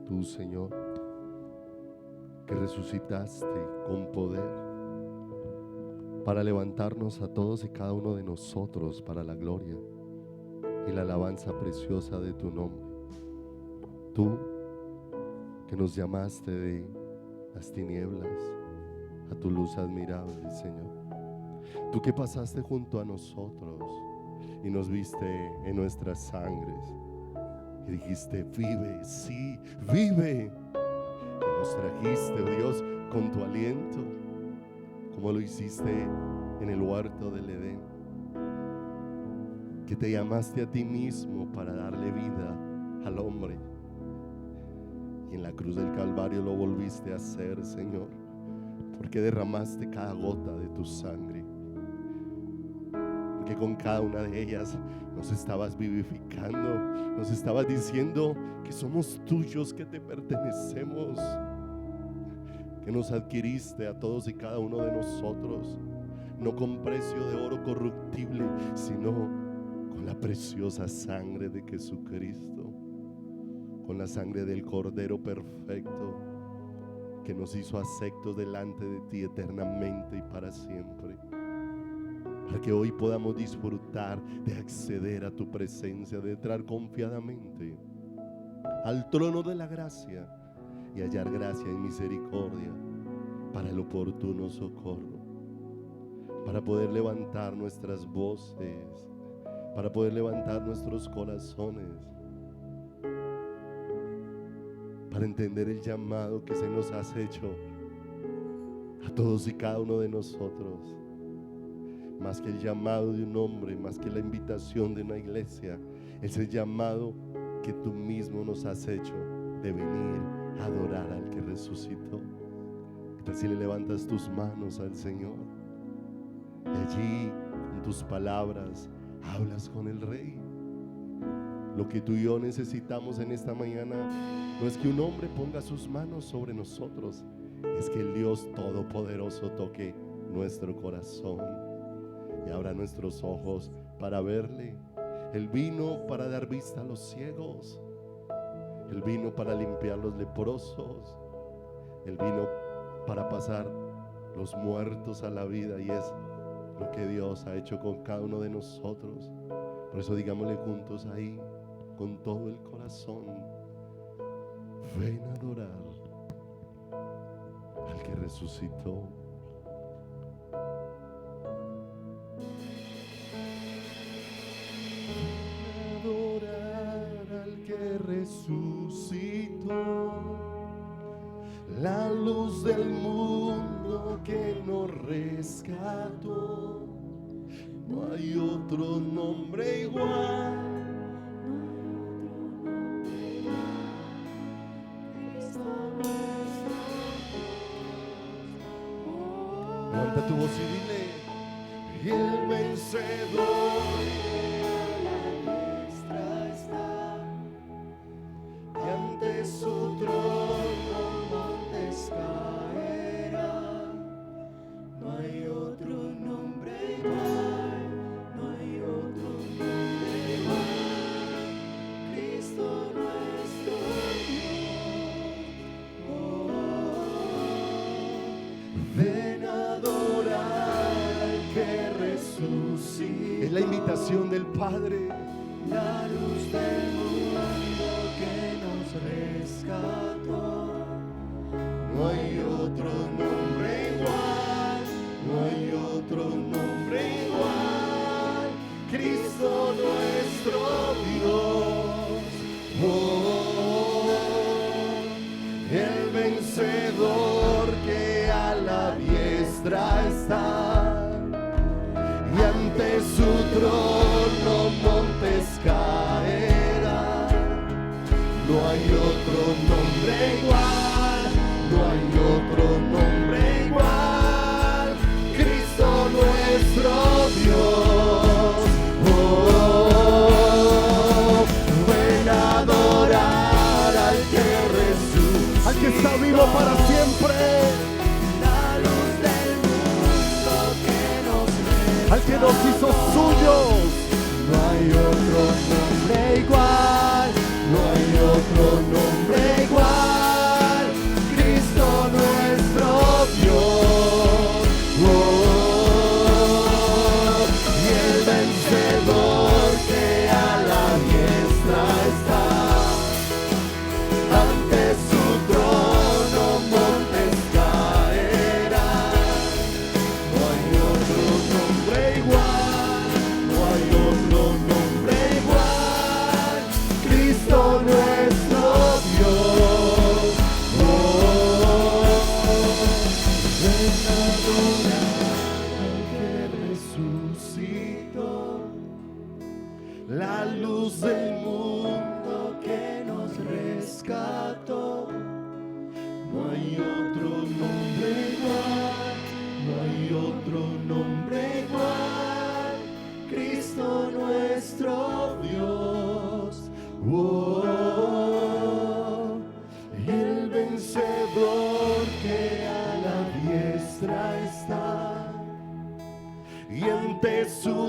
Tú, Señor, que resucitaste con poder para levantarnos a todos y cada uno de nosotros para la gloria y la alabanza preciosa de tu nombre. Tú que nos llamaste de las tinieblas a tu luz admirable, Señor. Tú que pasaste junto a nosotros y nos viste en nuestras sangres y dijiste: vive, sí, vive. Y nos trajiste, oh Dios, con tu aliento, como lo hiciste en el huerto del Edén, que te llamaste a ti mismo para darle vida al hombre, y en la cruz del Calvario lo volviste a hacer, Señor, porque derramaste cada gota de tu sangre, porque con cada una de ellas nos estabas vivificando, nos estabas diciendo que somos tuyos, que te pertenecemos, que nos adquiriste a todos y cada uno de nosotros, no con precio de oro corruptible, sino con la preciosa sangre de Jesucristo, con la sangre del Cordero perfecto, que nos hizo aceptos delante de ti eternamente y para siempre, para que hoy podamos disfrutar de acceder a tu presencia, de entrar confiadamente al trono de la gracia y hallar gracia y misericordia para el oportuno socorro, para poder levantar nuestras voces, para poder levantar nuestros corazones, para entender el llamado que se nos ha hecho a todos y cada uno de nosotros. Más que el llamado de un hombre, más que la invitación de una iglesia, es el llamado que tú mismo nos has hecho de venir a adorar al que resucitó. Entonces, si le levantas tus manos al Señor, y allí con tus palabras hablas con el Rey. Lo que tú y yo necesitamos en esta mañana no es que un hombre ponga sus manos sobre nosotros, es que el Dios Todopoderoso toque nuestro corazón y abra nuestros ojos para verle. Él vino para dar vista a los ciegos, Él vino para limpiar los leprosos, Él vino para pasar los muertos a la vida, y es lo que Dios ha hecho con cada uno de nosotros. Por eso digámosle juntos ahí, con todo el corazón: ven a adorar al que resucitó. Que resucitó, la luz del mundo que nos rescató. No hay otro nombre igual. Levanta tu voz y dile: el vencedor. Su trono montes caerán. No hay otro nombre igual, no hay otro nombre igual. Cristo nuestro Dios. Ven a adorar al que resucita. Es la invitación del Padre. La luz del mundo que nos rescató. No hay otro nombre igual, no hay otro nombre igual. Cristo nuestro Dios. El vencedor que a la diestra está, y ante su trono montes caerán. No hay otro nombre igual, no hay otro nombre igual. Cristo nuestro Dios. Ven a adorar al que resucitó, al que está vivo para siempre. La luz del mundo que nos rescató, al que nos hizo suyos. No hay otro nombre igual, no hay otro nombre igual.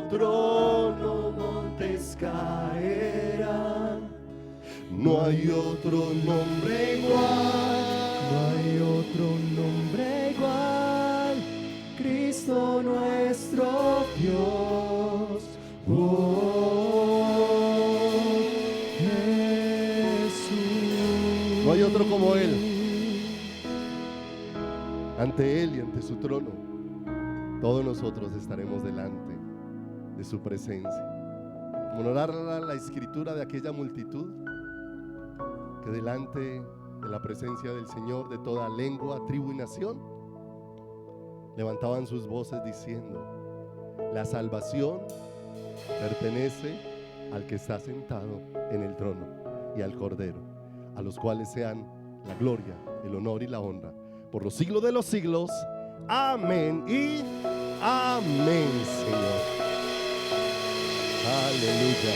trono, montes caerán. No hay otro nombre igual. No hay otro nombre igual, Cristo nuestro Dios. Jesús. No hay otro como Él. Ante Él y ante su trono, todos nosotros estaremos delante de su presencia. Como narra la escritura de aquella multitud que delante de la presencia del Señor, de toda lengua, tribu y nación, levantaban sus voces diciendo: la salvación pertenece al que está sentado en el trono y al Cordero, a los cuales sean la gloria, el honor y la honra por los siglos de los siglos. Amén y amén, Señor. Aleluya.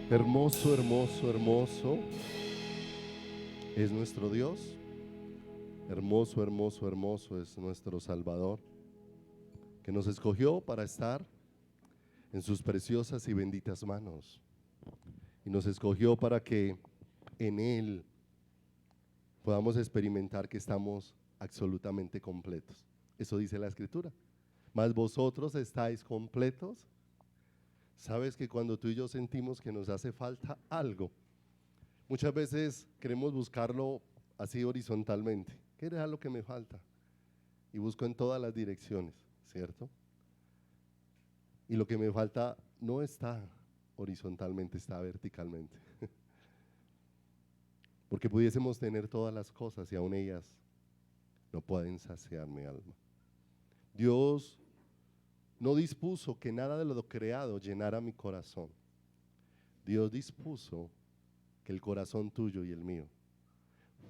Hermoso, hermoso, hermoso es nuestro Dios. Hermoso, hermoso, hermoso es nuestro Salvador, que nos escogió para estar en sus preciosas y benditas manos, y nos escogió para que en Él podamos experimentar que estamos absolutamente completos. Eso dice la Escritura. Mas vosotros estáis completos. Sabes que cuando tú y yo sentimos que nos hace falta algo, muchas veces queremos buscarlo así horizontalmente. ¿Qué era lo que me falta? Y busco en todas las direcciones, ¿cierto? Y lo que me falta no está horizontalmente, está verticalmente. Porque pudiésemos tener todas las cosas y aún ellas no pueden saciar mi alma. Dios no dispuso que nada de lo creado llenara mi corazón. Dios dispuso que el corazón tuyo y el mío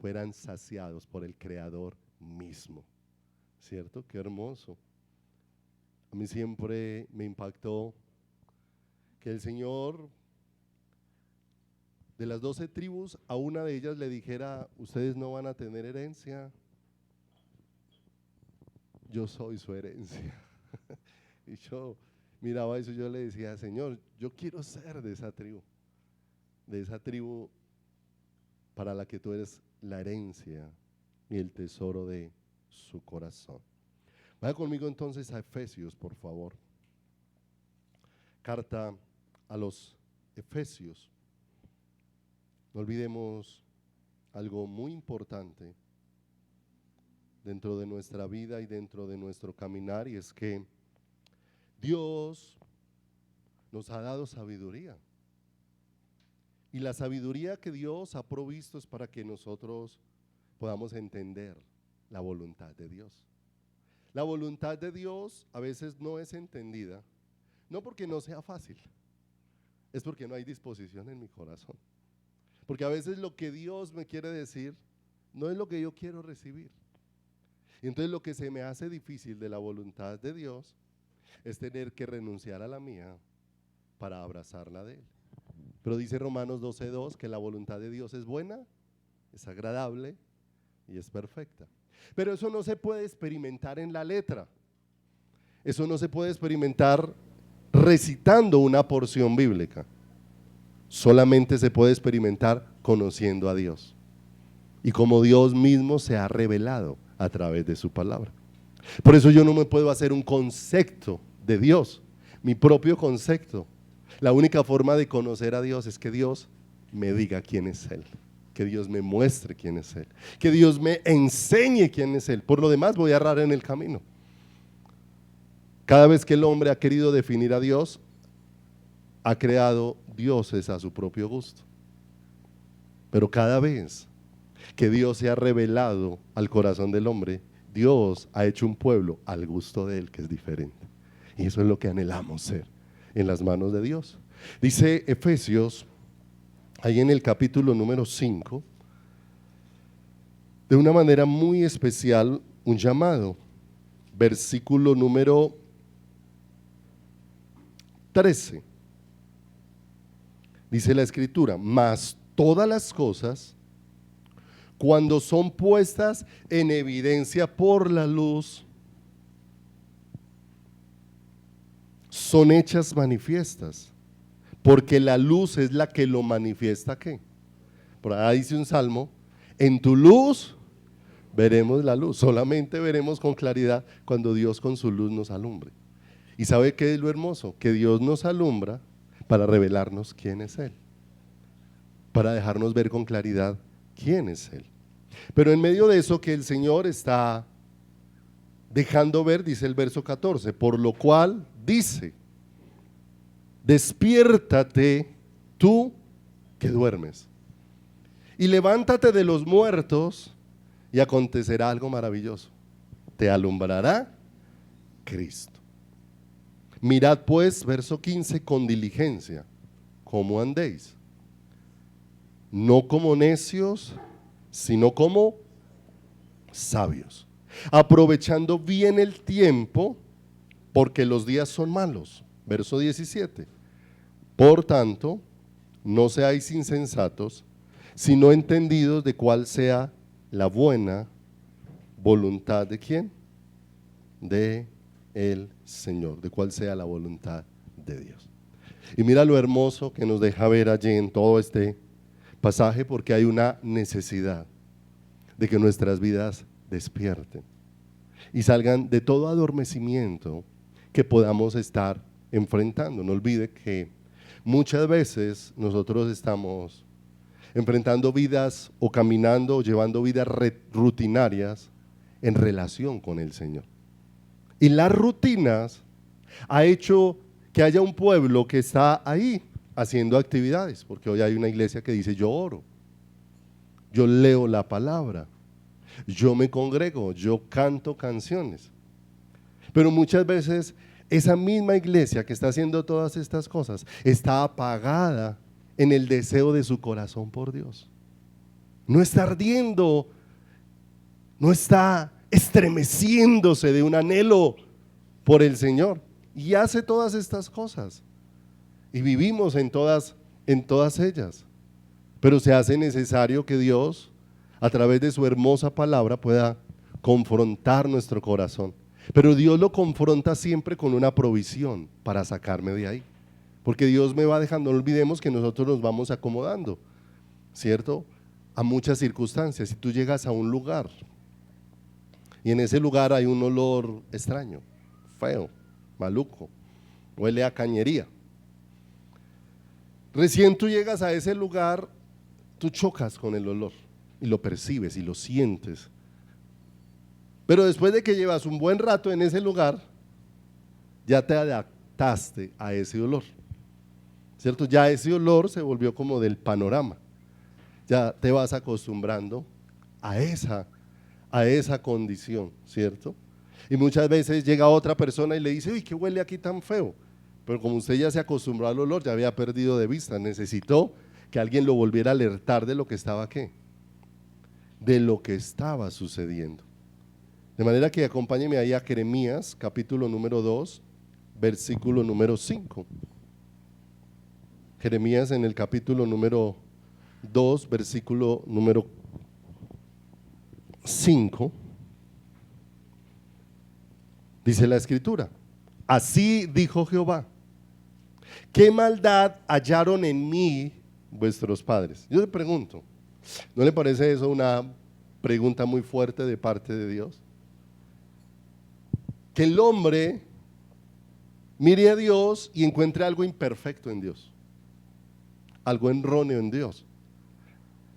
fueran saciados por el Creador mismo. ¿Cierto? Qué hermoso. A mí siempre me impactó que el Señor, de las 12 tribus, a una de ellas le dijera: ustedes no van a tener herencia, yo soy su herencia. Y yo miraba eso y yo le decía: Señor, yo quiero ser de esa tribu para la que tú eres la herencia y el tesoro de su corazón. Vaya conmigo entonces a Efesios, por favor. Carta a los Efesios. No olvidemos algo muy importante dentro de nuestra vida y dentro de nuestro caminar, y es que Dios nos ha dado sabiduría. Y la sabiduría que Dios ha provisto es para que nosotros podamos entender la voluntad de Dios. La voluntad de Dios a veces no es entendida, no porque no sea fácil, es porque no hay disposición en mi corazón. Porque a veces lo que Dios me quiere decir no es lo que yo quiero recibir. Y entonces lo que se me hace difícil de la voluntad de Dios es tener que renunciar a la mía para abrazar la de Él. Pero dice Romanos 12:2 que la voluntad de Dios es buena, es agradable y es perfecta. Pero eso no se puede experimentar en la letra. Eso no se puede experimentar recitando una porción bíblica. Solamente se puede experimentar conociendo a Dios y como Dios mismo se ha revelado a través de su palabra. Por eso yo no me puedo hacer un concepto de Dios, mi propio concepto. La única forma de conocer a Dios es que Dios me diga quién es Él, que Dios me muestre quién es Él, que Dios me enseñe quién es Él. Por lo demás voy a errar en el camino. Cada vez que el hombre ha querido definir a Dios, ha creado dioses a su propio gusto. Pero cada vez que Dios se ha revelado al corazón del hombre, Dios ha hecho un pueblo al gusto de Él, que es diferente. Y eso es lo que anhelamos ser en las manos de Dios. Dice Efesios, ahí en el capítulo número 5, de una manera muy especial, un llamado. Versículo número 13. Dice la Escritura: mas todas las cosas cuando son puestas en evidencia por la luz, son hechas manifiestas, porque la luz es la que lo manifiesta. ¿Qué? Por ahí dice un salmo: en tu luz veremos la luz. Solamente veremos con claridad cuando Dios con su luz nos alumbre. ¿Y sabe qué es lo hermoso? Que Dios nos alumbra para revelarnos quién es Él, para dejarnos ver con claridad quién es Él. Pero en medio de eso que el Señor está dejando ver, dice el verso 14, por lo cual dice: despiértate tú que duermes, y levántate de los muertos, y acontecerá algo maravilloso: te alumbrará Cristo. Mirad pues, verso 15, con diligencia cómo andéis, no como necios, sino como sabios, aprovechando bien el tiempo, porque los días son malos. Verso 17, por tanto, no seáis insensatos, sino entendidos de cuál sea la buena voluntad de ¿quién? De el Señor, de cuál sea la voluntad de Dios. Y mira lo hermoso que nos deja ver allí en todo este pasaje, porque hay una necesidad de que nuestras vidas despierten y salgan de todo adormecimiento que podamos estar enfrentando. No olvide que muchas veces nosotros estamos enfrentando vidas o caminando o llevando vidas rutinarias en relación con el Señor. Y las rutinas ha hecho que haya un pueblo que está ahí haciendo actividades, porque hoy hay una iglesia que dice: yo oro, yo leo la palabra, yo me congrego, yo canto canciones. Pero muchas veces esa misma iglesia que está haciendo todas estas cosas está apagada en el deseo de su corazón por Dios. No está ardiendo, no está estremeciéndose de un anhelo por el Señor, y hace todas estas cosas y vivimos en todas ellas. Pero se hace necesario que Dios, a través de su hermosa palabra, pueda confrontar nuestro corazón. Pero Dios lo confronta siempre con una provisión para sacarme de ahí, porque Dios me va dejando. No olvidemos que nosotros nos vamos acomodando, ¿cierto?, a muchas circunstancias. Si tú llegas a un lugar y en ese lugar hay un olor extraño, feo, maluco, huele a cañería, recién tú llegas a ese lugar, tú chocas con el olor y lo percibes y lo sientes. Pero después de que llevas un buen rato en ese lugar, ya te adaptaste a ese olor, ¿cierto? Ya ese olor se volvió como del panorama. Ya te vas acostumbrando a esa condición, ¿cierto? Y muchas veces llega otra persona y le dice: uy, ¿qué huele aquí tan feo? Pero como usted ya se acostumbró al olor, ya había perdido de vista, necesitó que alguien lo volviera a alertar de lo que estaba ¿qué? De lo que estaba sucediendo. De manera que acompáñeme ahí a Jeremías, capítulo número 2, versículo número 5. Jeremías en el capítulo número 2, versículo número 5. Dice la escritura: así dijo Jehová, ¿qué maldad hallaron en mí vuestros padres? Yo le pregunto, ¿no le parece eso una pregunta muy fuerte de parte de Dios? Que el hombre mire a Dios y encuentre algo imperfecto en Dios, algo erróneo en Dios.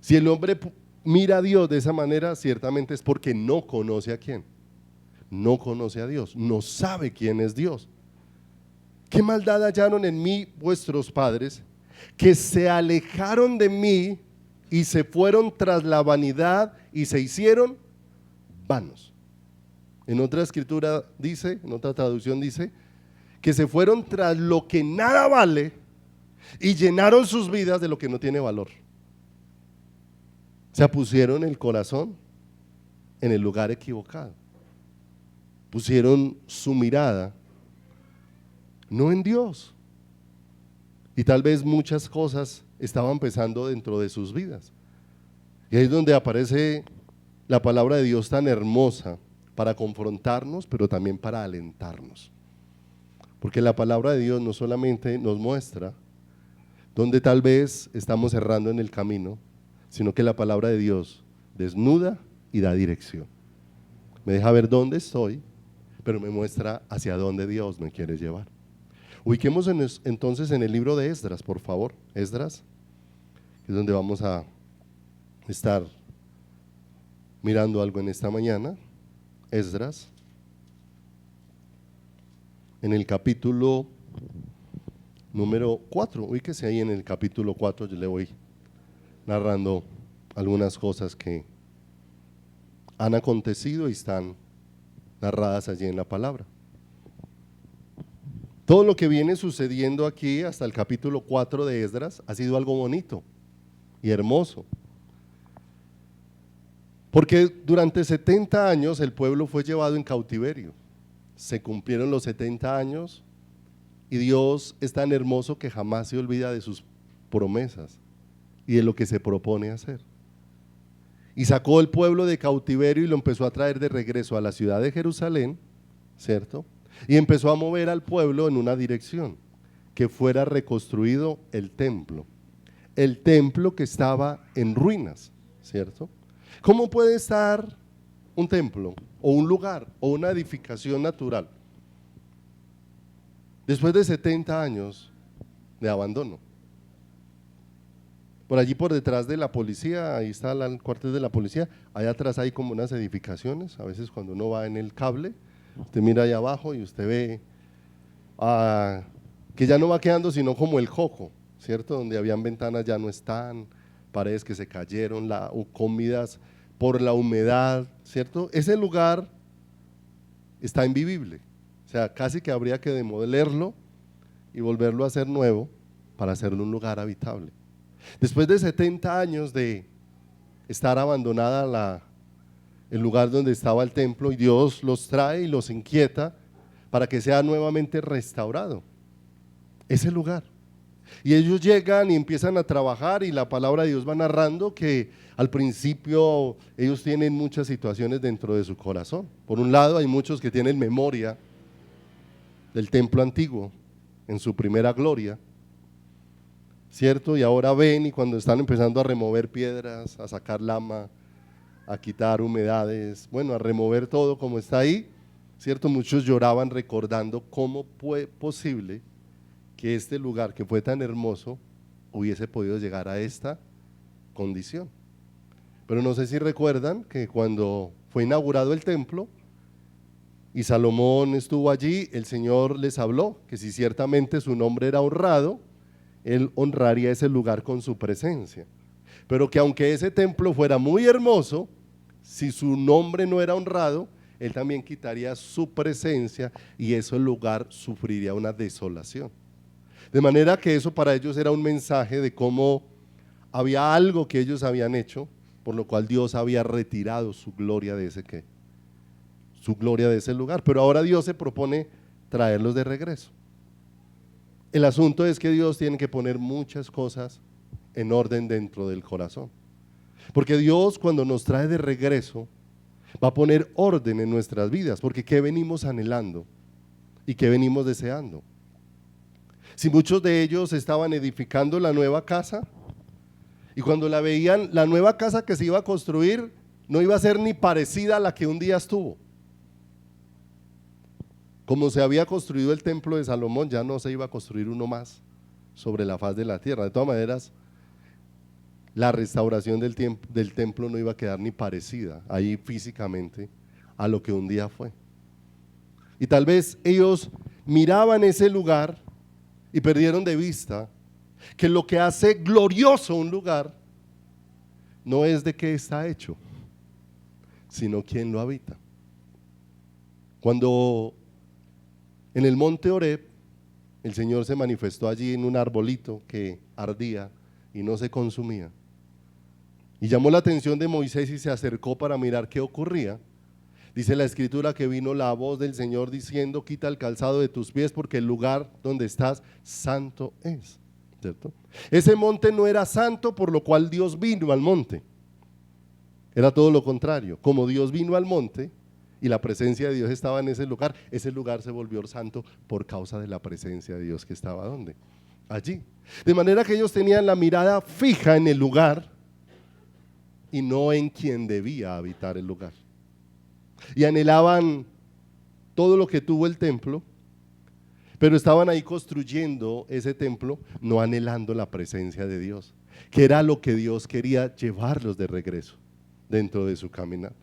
Si el hombre mira a Dios de esa manera, ciertamente es porque no conoce a quién. No conoce a Dios, no sabe quién es Dios. ¿Qué maldad hallaron en mí vuestros padres, que se alejaron de mí y se fueron tras la vanidad y se hicieron vanos? En otra escritura dice, en otra traducción dice, que se fueron tras lo que nada vale y llenaron sus vidas de lo que no tiene valor. Se pusieron el corazón en el lugar equivocado. Pusieron su mirada no en Dios. Y tal vez muchas cosas estaban pesando dentro de sus vidas. Y ahí es donde aparece la palabra de Dios tan hermosa para confrontarnos, pero también para alentarnos. Porque la palabra de Dios no solamente nos muestra donde tal vez estamos errando en el camino, sino que la palabra de Dios desnuda y da dirección. Me deja ver dónde estoy, pero me muestra hacia dónde Dios me quiere llevar. Ubiquemos entonces en el libro de Esdras, por favor. Esdras, que es donde vamos a estar mirando algo en esta mañana. Esdras, en el capítulo número 4, ubíquese ahí en el capítulo 4, yo le voy narrando algunas cosas que han acontecido y están narradas allí en la palabra. Todo lo que viene sucediendo aquí hasta el capítulo 4 de Esdras ha sido algo bonito y hermoso. Porque durante 70 años el pueblo fue llevado en cautiverio. Se cumplieron los 70 años y Dios es tan hermoso que jamás se olvida de sus promesas y de lo que se propone hacer. Y sacó el pueblo de cautiverio y lo empezó a traer de regreso a la ciudad de Jerusalén, ¿cierto? Y empezó a mover al pueblo en una dirección, que fuera reconstruido el templo que estaba en ruinas, ¿cierto? ¿Cómo puede estar un templo o un lugar o una edificación natural después de 70 años de abandono? Por allí por detrás de la policía, ahí está el cuartel de la policía, allá atrás hay como unas edificaciones, a veces cuando uno va en el cable, usted mira allá abajo y usted ve que ya no va quedando sino como el joco, ¿cierto? Donde habían ventanas ya no están, paredes que se cayeron, comidas por la humedad, ¿cierto? Ese lugar está invivible, o sea, casi que habría que demolerlo y volverlo a hacer nuevo para hacerlo un lugar habitable. Después de 70 años de estar abandonada el lugar donde estaba el templo, y Dios los trae y los inquieta para que sea nuevamente restaurado ese lugar. Y ellos llegan y empiezan a trabajar, y la palabra de Dios va narrando que al principio ellos tienen muchas situaciones dentro de su corazón. Por un lado, hay muchos que tienen memoria del templo antiguo en su primera gloria, ¿cierto? Y ahora ven, y cuando están empezando a remover piedras, a sacar lama, a quitar humedades, bueno, a remover todo como está ahí, ¿cierto? Muchos lloraban recordando cómo fue posible que este lugar que fue tan hermoso hubiese podido llegar a esta condición. Pero no sé si recuerdan que cuando fue inaugurado el templo y Salomón estuvo allí, el Señor les habló que si ciertamente su nombre era honrado, Él honraría ese lugar con su presencia. Pero que aunque ese templo fuera muy hermoso, si su nombre no era honrado, Él también quitaría su presencia y ese lugar sufriría una desolación. De manera que eso para ellos era un mensaje de cómo había algo que ellos habían hecho, por lo cual Dios había retirado su gloria de ese lugar. Pero ahora Dios se propone traerlos de regreso. El asunto es que Dios tiene que poner muchas cosas en orden dentro del corazón. Porque Dios, cuando nos trae de regreso, va a poner orden en nuestras vidas. Porque ¿qué venimos anhelando? ¿Y qué venimos deseando? Si muchos de ellos estaban edificando la nueva casa, y cuando la veían, la nueva casa que se iba a construir no iba a ser ni parecida a la que un día estuvo. Como se había construido el templo de Salomón, ya no se iba a construir uno más sobre la faz de la tierra. De todas maneras, la restauración del templo no iba a quedar ni parecida ahí físicamente a lo que un día fue. Y tal vez ellos miraban ese lugar y perdieron de vista que lo que hace glorioso un lugar no es de qué está hecho, sino quién lo habita. Cuando en el monte Horeb el Señor se manifestó allí en un arbolito que ardía y no se consumía, y llamó la atención de Moisés y se acercó para mirar qué ocurría. Dice la escritura que vino la voz del Señor diciendo: quita el calzado de tus pies porque el lugar donde estás santo es, ¿cierto? Ese monte no era santo, por lo cual Dios vino al monte. Era todo lo contrario. Como Dios vino al monte y la presencia de Dios estaba en ese lugar se volvió santo por causa de la presencia de Dios que estaba ¿dónde? Allí. De manera que ellos tenían la mirada fija en el lugar y no en quien debía habitar el lugar. Y anhelaban todo lo que tuvo el templo, pero estaban ahí construyendo ese templo, no anhelando la presencia de Dios, que era lo que Dios quería llevarlos de regreso dentro de su caminar.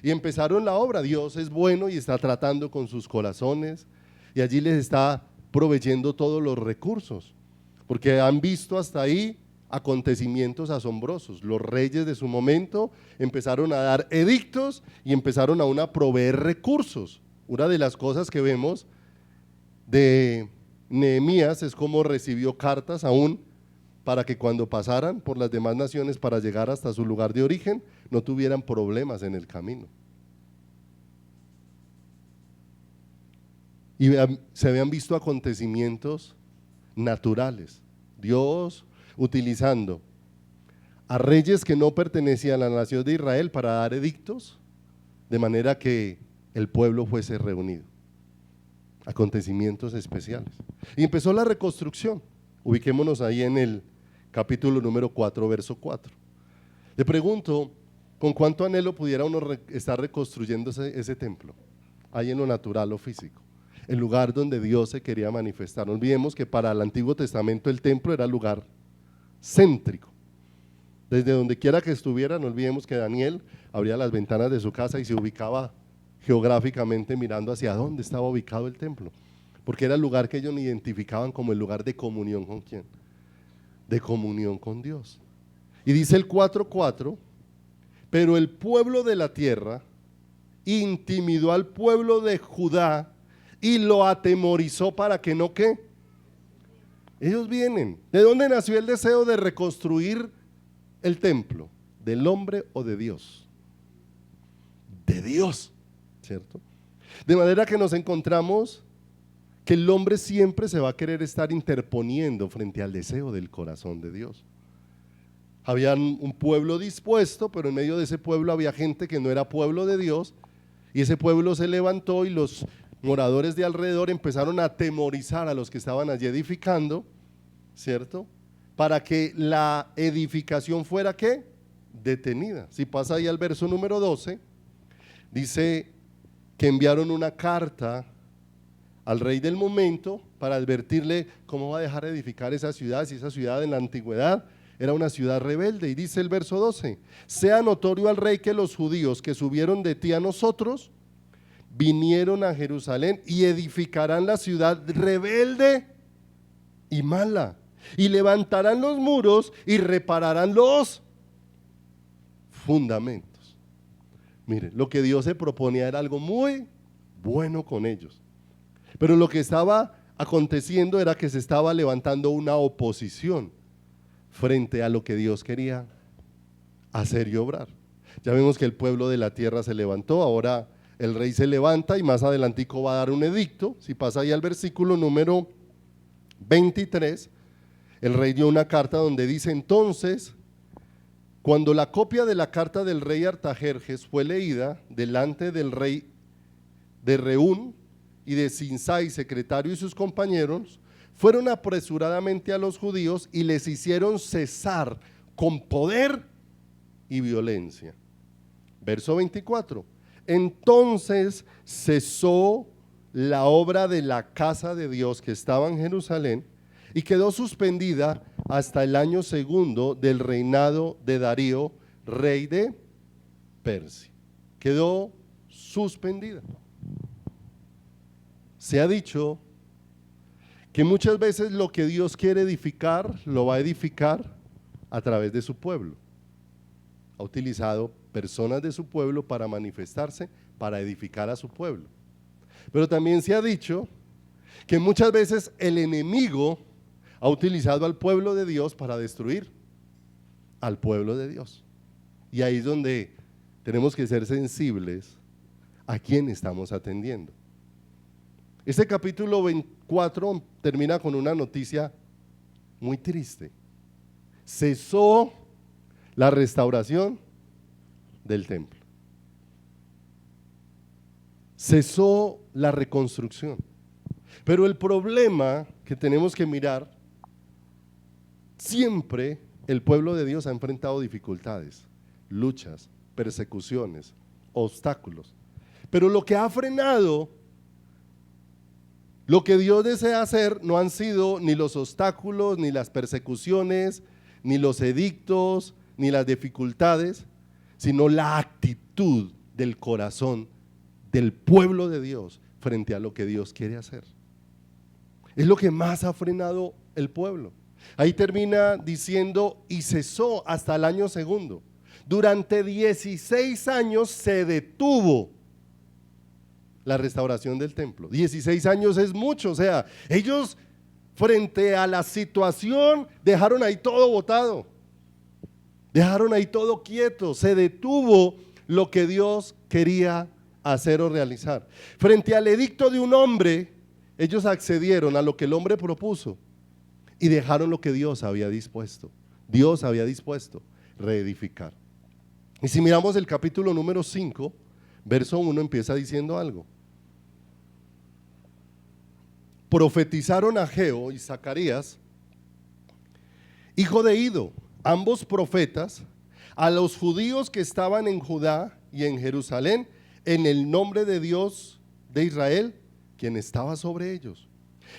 Y empezaron la obra. Dios es bueno y está tratando con sus corazones y allí les está proveyendo todos los recursos, porque han visto hasta ahí acontecimientos asombrosos. Los reyes de su momento empezaron a dar edictos y empezaron aún a proveer recursos. Una de las cosas que vemos de Nehemías es cómo recibió cartas aún para que cuando pasaran por las demás naciones para llegar hasta su lugar de origen no tuvieran problemas en el camino. Y se habían visto acontecimientos naturales. Dios utilizando a reyes que no pertenecían a la nación de Israel para dar edictos, de manera que el pueblo fuese reunido. Acontecimientos especiales. Y empezó la reconstrucción. Ubiquémonos ahí en el capítulo número 4, verso 4. Le pregunto, ¿con cuánto anhelo pudiera uno estar reconstruyendo ese templo? Ahí en lo natural o físico. El lugar donde Dios se quería manifestar. No olvidemos que para el Antiguo Testamento el templo era el lugar céntrico. Desde donde quiera que estuviera, no olvidemos que Daniel abría las ventanas de su casa y se ubicaba geográficamente mirando hacia dónde estaba ubicado el templo, porque era el lugar que ellos identificaban como el lugar de comunión con ¿quién? De comunión con Dios. Y dice el 4:4, pero el pueblo de la tierra intimidó al pueblo de Judá y lo atemorizó para que no ¿qué? Ellos vienen. ¿De dónde nació el deseo de reconstruir el templo? ¿Del hombre o de Dios? De Dios, ¿cierto? De manera que nos encontramos que el hombre siempre se va a querer estar interponiendo frente al deseo del corazón de Dios. Había un pueblo dispuesto, pero en medio de ese pueblo había gente que no era pueblo de Dios, y ese pueblo se levantó y los moradores de alrededor empezaron a atemorizar a los que estaban allí edificando, ¿cierto? Para que la edificación fuera ¿qué? Detenida. Si pasa ahí al verso número 12, dice que enviaron una carta al rey del momento para advertirle cómo va a dejar edificar esa ciudad, si esa ciudad en la antigüedad era una ciudad rebelde. Y dice el verso 12, sea notorio al rey que los judíos que subieron de ti a nosotros vinieron a Jerusalén y edificarán la ciudad rebelde y mala, y levantarán los muros y repararán los fundamentos. Mire, lo que Dios se proponía era algo muy bueno con ellos, pero lo que estaba aconteciendo era que se estaba levantando una oposición frente a lo que Dios quería hacer y obrar. Ya vemos que el pueblo de la tierra se levantó, ahora el rey se levanta y más adelantico va a dar un edicto. Si pasa ahí al versículo número 23, el rey dio una carta donde dice: entonces, cuando la copia de la carta del rey Artajerjes fue leída delante del rey de Reún y de Sinsai, secretario, y sus compañeros, fueron apresuradamente a los judíos y les hicieron cesar con poder y violencia. Verso 24. Entonces cesó la obra de la casa de Dios que estaba en Jerusalén y quedó suspendida hasta el año segundo del reinado de Darío, rey de Persia. Quedó suspendida. Se ha dicho que muchas veces lo que Dios quiere edificar, lo va a edificar a través de su pueblo. Ha utilizado personas de su pueblo para manifestarse, para edificar a su pueblo. Pero también se ha dicho que muchas veces el enemigo ha utilizado al pueblo de Dios para destruir al pueblo de Dios. Y ahí es donde tenemos que ser sensibles a quién estamos atendiendo. Este capítulo 24 termina con una noticia muy triste. Cesó la restauración del templo. Cesó la reconstrucción. Pero el problema que tenemos que mirar, siempre el pueblo de Dios ha enfrentado dificultades, luchas, persecuciones, obstáculos. Pero lo que ha frenado lo que Dios desea hacer no han sido ni los obstáculos, ni las persecuciones, ni los edictos, ni las dificultades, sino la actitud del corazón del pueblo de Dios frente a lo que Dios quiere hacer. Es lo que más ha frenado el pueblo. Ahí termina diciendo, y cesó hasta el año segundo. Durante 16 años se detuvo la restauración del templo. 16 años es mucho, o sea, ellos frente a la situación dejaron ahí todo botado, dejaron ahí todo quieto, se detuvo lo que Dios quería hacer o realizar. Frente al edicto de un hombre, ellos accedieron a lo que el hombre propuso y dejaron lo que Dios había dispuesto. Dios había dispuesto reedificar. Y si miramos el capítulo número 5, verso 1 empieza diciendo algo. Profetizaron Ageo y Zacarías, hijo de Ido, ambos profetas, a los judíos que estaban en Judá y en Jerusalén, en el nombre de Dios de Israel, quien estaba sobre ellos.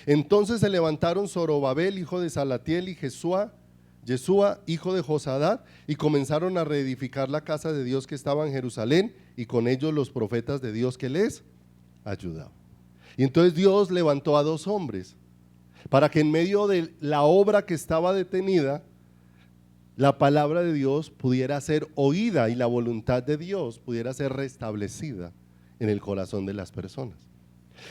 Entonces se levantaron Zorobabel, hijo de Salatiel, y Yeshua, hijo de Josadat, y comenzaron a reedificar la casa de Dios que estaba en Jerusalén, y con ellos los profetas de Dios que les ayudaban. Y entonces Dios levantó a 2 hombres para que en medio de la obra que estaba detenida, la palabra de Dios pudiera ser oída y la voluntad de Dios pudiera ser restablecida en el corazón de las personas.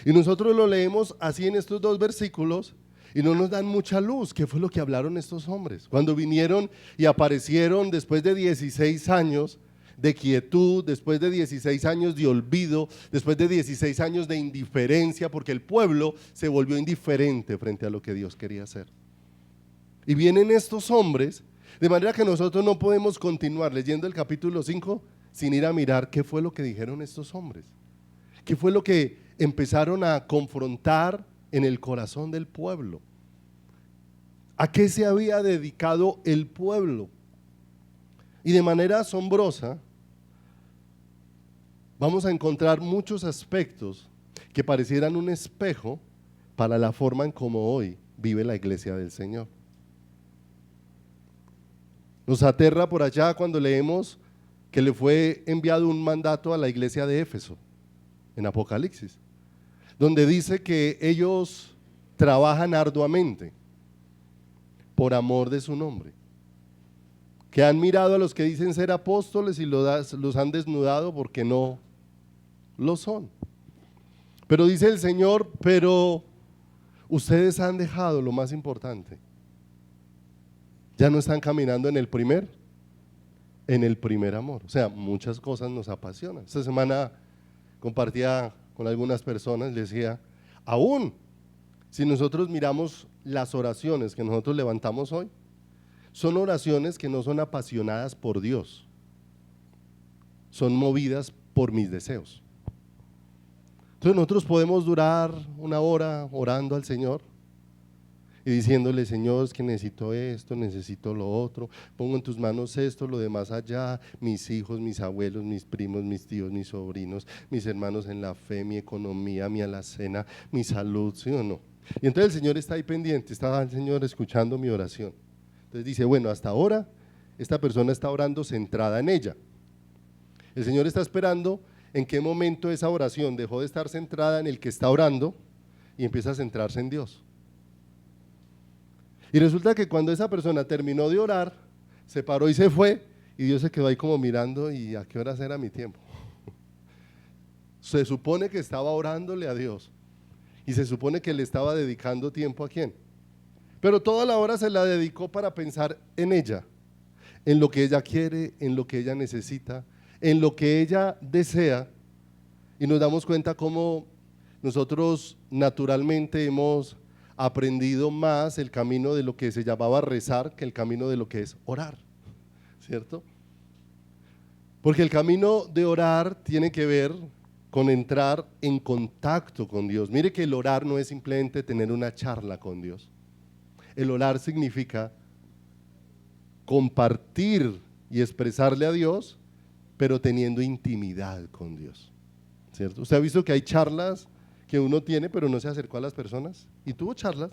Y nosotros lo leemos así en estos 2 versículos y no nos dan mucha luz. ¿Qué fue lo que hablaron estos hombres? Cuando vinieron y aparecieron después de 16 años de quietud, después de 16 años de olvido, después de 16 años de indiferencia, porque el pueblo se volvió indiferente frente a lo que Dios quería hacer. Y vienen estos hombres, de manera que nosotros no podemos continuar leyendo el capítulo 5 sin ir a mirar qué fue lo que dijeron estos hombres, qué fue lo que empezaron a confrontar en el corazón del pueblo, a qué se había dedicado el pueblo. Y de manera asombrosa vamos a encontrar muchos aspectos que parecieran un espejo para la forma en cómo hoy vive la iglesia del Señor. Nos aterra por allá cuando leemos que le fue enviado un mandato a la iglesia de Éfeso, en Apocalipsis, donde dice que ellos trabajan arduamente por amor de su nombre, que han mirado a los que dicen ser apóstoles y los han desnudado porque no lo son. Pero dice el Señor, pero ustedes han dejado lo más importante. Ya no están caminando en el primer amor. O sea, muchas cosas nos apasionan. Esta semana compartía con algunas personas, les decía, aún si nosotros miramos las oraciones que nosotros levantamos hoy, son oraciones que no son apasionadas por Dios, son movidas por mis deseos. Entonces nosotros podemos durar 1 hora orando al Señor y diciéndole, Señor, es que necesito esto, necesito lo otro, pongo en tus manos esto, lo demás allá, mis hijos, mis abuelos, mis primos, mis tíos, mis sobrinos, mis hermanos en la fe, mi economía, mi alacena, mi salud, ¿sí o no? Y entonces el Señor está ahí pendiente, está el Señor escuchando mi oración. Entonces dice, bueno, hasta ahora esta persona está orando centrada en ella. El Señor está esperando en qué momento esa oración dejó de estar centrada en el que está orando y empieza a centrarse en Dios. Y resulta que cuando esa persona terminó de orar, se paró y se fue, y Dios se quedó ahí como mirando, ¿y a qué hora era mi tiempo? Se supone que estaba orándole a Dios, y se supone que le estaba dedicando tiempo ¿a quién? Pero toda la hora se la dedicó para pensar en ella, en lo que ella quiere, en lo que ella necesita, en lo que ella desea, y nos damos cuenta cómo nosotros naturalmente hemos aprendido más el camino de lo que se llamaba rezar que el camino de lo que es orar, ¿cierto? Porque el camino de orar tiene que ver con entrar en contacto con Dios. Mire que el orar no es simplemente tener una charla con Dios. El orar significa compartir y expresarle a Dios, pero teniendo intimidad con Dios, ¿cierto? Usted ha visto que hay charlas que uno tiene, pero no se acercó a las personas, y tuvo charlas,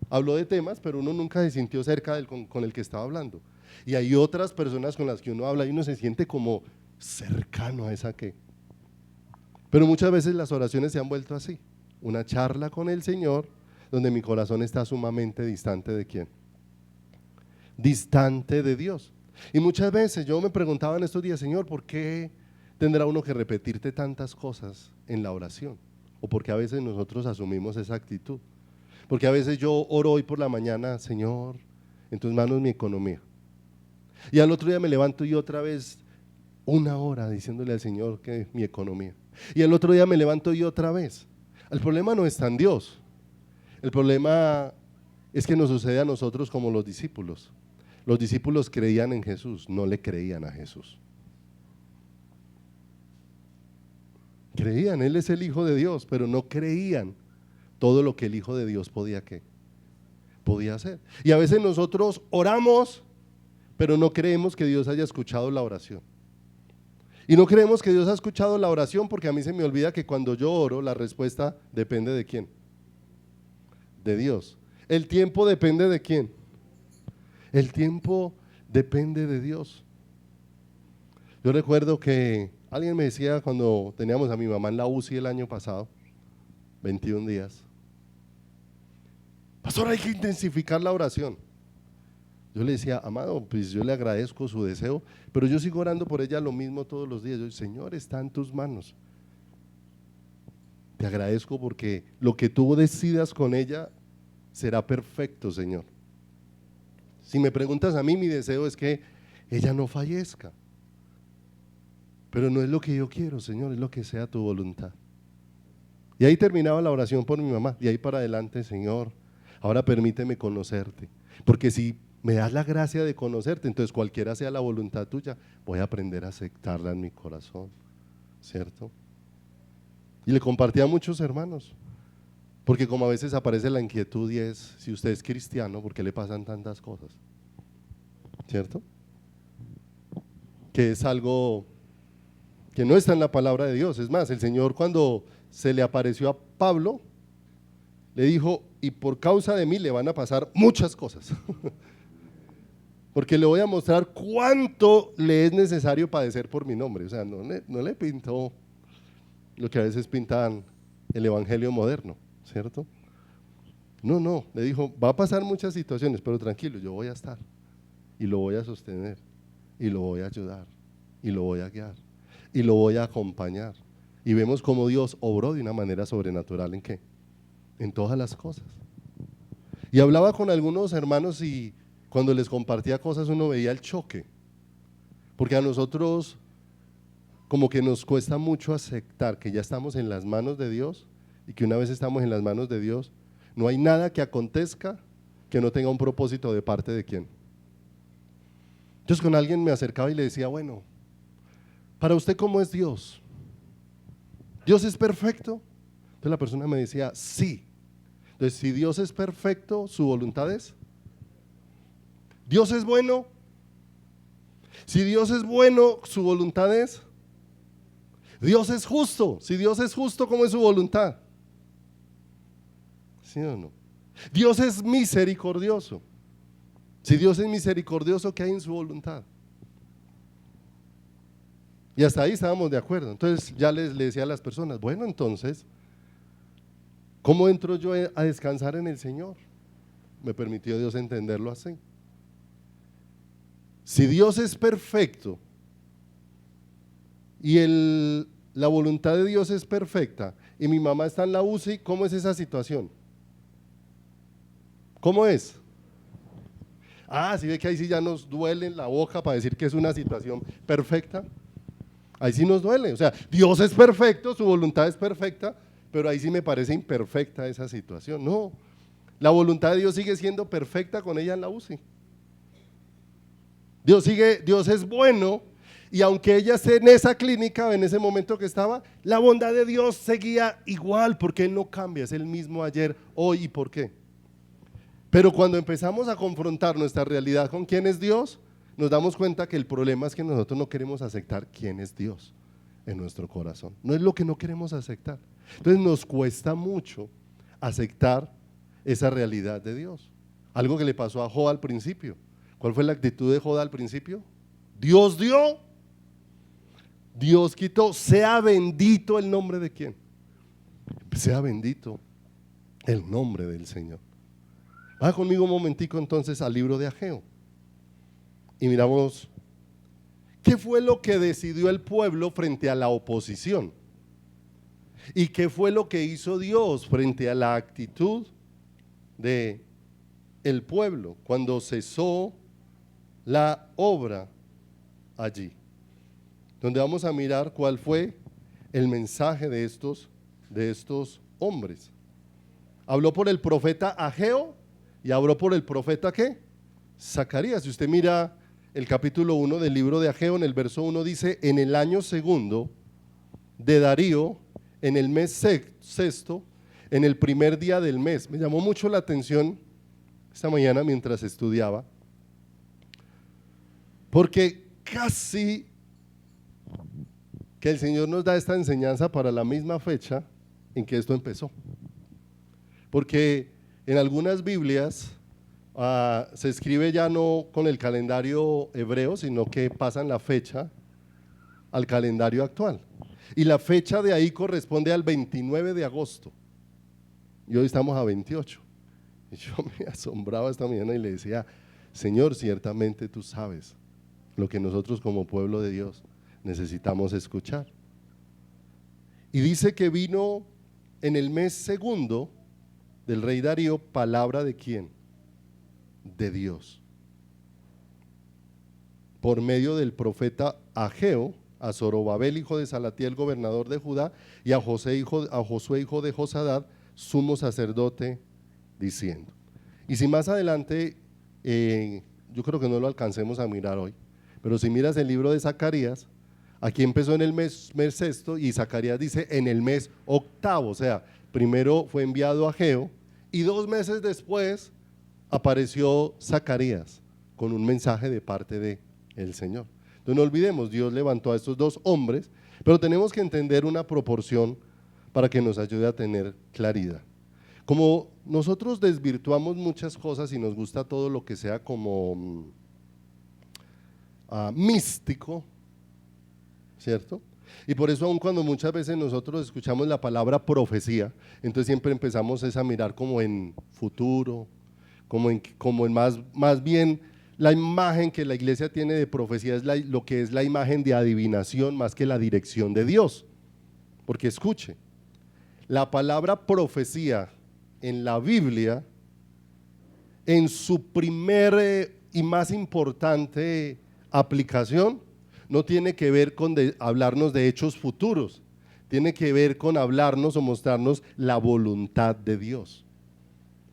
habló de temas, pero uno nunca se sintió cerca con el que estaba hablando. Y hay otras personas con las que uno habla y uno se siente como cercano a esa que. Pero muchas veces las oraciones se han vuelto así, una charla con el Señor, donde mi corazón está sumamente distante de ¿quién? Distante de Dios. Y muchas veces yo me preguntaba en estos días, Señor, ¿por qué tendrá uno que repetirte tantas cosas en la oración? O porque a veces nosotros asumimos esa actitud. Porque a veces yo oro hoy por la mañana, Señor, en tus manos mi economía. Y al otro día me levanto y otra vez una hora diciéndole al Señor que mi economía. Y al otro día me levanto y otra vez. El problema no está en Dios. El problema es que nos sucede a nosotros como los discípulos. Los discípulos creían en Jesús, no le creían a Jesús. Creían, Él es el Hijo de Dios, pero no creían todo lo que el Hijo de Dios podía hacer. Y a veces nosotros oramos, pero no creemos que Dios haya escuchado la oración. Y no creemos que Dios ha escuchado la oración porque a mí se me olvida que cuando yo oro, la respuesta depende de ¿quién? De Dios. ¿El tiempo depende de quién? El tiempo depende de Dios. Yo recuerdo que alguien me decía cuando teníamos a mi mamá en la UCI el año pasado, 21 días, pastor, hay que intensificar la oración. Yo le decía, amado, pues yo le agradezco su deseo, pero yo sigo orando por ella lo mismo todos los días. Yo, Señor, está en tus manos. Te agradezco porque lo que tú decidas con ella será perfecto, Señor. Si me preguntas a mí, mi deseo es que ella no fallezca. Pero no es lo que yo quiero, Señor, es lo que sea tu voluntad. Y ahí terminaba la oración por mi mamá. De ahí para adelante, Señor, ahora permíteme conocerte. Porque si me das la gracia de conocerte, entonces cualquiera sea la voluntad tuya, voy a aprender a aceptarla en mi corazón, ¿cierto? Y le compartí a muchos hermanos. Porque como a veces aparece la inquietud y es, si usted es cristiano, ¿por qué le pasan tantas cosas? ¿Cierto? Que es algo que no está en la palabra de Dios. Es más, el Señor cuando se le apareció a Pablo, le dijo, y por causa de mí le van a pasar muchas cosas. Porque le voy a mostrar cuánto le es necesario padecer por mi nombre. O sea, no le pintó lo que a veces pintan el evangelio moderno, ¿cierto? No, le dijo, va a pasar muchas situaciones, pero tranquilo, yo voy a estar y lo voy a sostener y lo voy a ayudar y lo voy a guiar y lo voy a acompañar. Y vemos cómo Dios obró de una manera sobrenatural. ¿En qué? En todas las cosas. Y hablaba con algunos hermanos y cuando les compartía cosas uno veía el choque, porque a nosotros como que nos cuesta mucho aceptar que ya estamos en las manos de Dios y que una vez estamos en las manos de Dios, no hay nada que acontezca que no tenga un propósito de parte de quién. Entonces con alguien me acercaba y le decía, bueno, para usted ¿cómo es Dios? ¿Dios es perfecto? Entonces la persona me decía, sí. Entonces si Dios es perfecto, ¿su voluntad es? ¿Dios es bueno? Si Dios es bueno, ¿su voluntad es? Dios es justo. Si Dios es justo, ¿cómo es su voluntad? ¿Sí o no? Dios es misericordioso. Si Dios es misericordioso, ¿qué hay en su voluntad? Y hasta ahí estábamos de acuerdo. Entonces ya le decía a las personas, bueno, entonces, ¿cómo entro yo a descansar en el Señor? Me permitió Dios entenderlo así. Si Dios es perfecto y la voluntad de Dios es perfecta y mi mamá está en la UCI, ¿cómo es esa situación? ¿Cómo es? Si ve que ahí sí ya nos duele en la boca para decir que es una situación perfecta. Ahí sí nos duele, o sea, Dios es perfecto, su voluntad es perfecta, pero ahí sí me parece imperfecta esa situación. No, la voluntad de Dios sigue siendo perfecta con ella en la UCI. Dios es bueno Y aunque ella esté en esa clínica, en ese momento que estaba, la bondad de Dios seguía igual, porque Él no cambia, es el mismo ayer, hoy y por qué. Pero cuando empezamos a confrontar nuestra realidad con quién es Dios, nos damos cuenta que el problema es que nosotros no queremos aceptar quién es Dios en nuestro corazón. No es lo que no queremos aceptar. Entonces nos cuesta mucho aceptar esa realidad de Dios. Algo que le pasó a Job al principio. ¿Cuál fue la actitud de Job al principio? Dios dio, Dios quitó. Sea bendito el nombre de quién. Sea bendito el nombre del Señor. Va conmigo un momentico entonces al libro de Ageo y miramos qué fue lo que decidió el pueblo frente a la oposición y qué fue lo que hizo Dios frente a la actitud de el pueblo cuando cesó la obra allí, donde vamos a mirar cuál fue el mensaje de estos hombres. Habló por el profeta Ageo y habló por el profeta ¿qué? Zacarías. Si usted mira el capítulo 1 del libro de Ageo, en el verso 1 dice: en el año segundo de Darío, en el mes sexto, en el primer día del mes. Me llamó mucho la atención esta mañana mientras estudiaba, porque casi que el Señor nos da esta enseñanza para la misma fecha en que esto empezó. Porque en algunas Biblias se escribe ya no con el calendario hebreo, sino que pasan la fecha al calendario actual. Y la fecha de ahí corresponde al 29 de agosto. Y hoy estamos a 28. Y yo me asombraba esta mañana y le decía: Señor, ciertamente tú sabes lo que nosotros como pueblo de Dios necesitamos escuchar. Y dice que vino en el mes segundo del rey Darío palabra de quién, de Dios, por medio del profeta Ageo, a Zorobabel hijo de Salatiel, gobernador de Judá, y a Josué hijo de Josadad, sumo sacerdote, diciendo. Y si más adelante, yo creo que no lo alcancemos a mirar hoy, pero si miras el libro de Zacarías, aquí empezó en el mes sexto y Zacarías dice en el mes octavo, o sea, primero fue enviado a Ageo y 2 meses después apareció Zacarías con un mensaje de parte del Señor. Entonces no olvidemos, Dios levantó a estos 2 hombres, pero tenemos que entender una proporción para que nos ayude a tener claridad. Como nosotros desvirtuamos muchas cosas y nos gusta todo lo que sea como místico, ¿cierto? Y por eso aun cuando muchas veces nosotros escuchamos la palabra profecía, entonces siempre empezamos a mirar como en futuro, como en más bien la imagen que la iglesia tiene de profecía es lo que es la imagen de adivinación más que la dirección de Dios. Porque escuche, la palabra profecía en la Biblia, en su primer y más importante aplicación, no tiene que ver con hablarnos de hechos futuros, tiene que ver con hablarnos o mostrarnos la voluntad de Dios.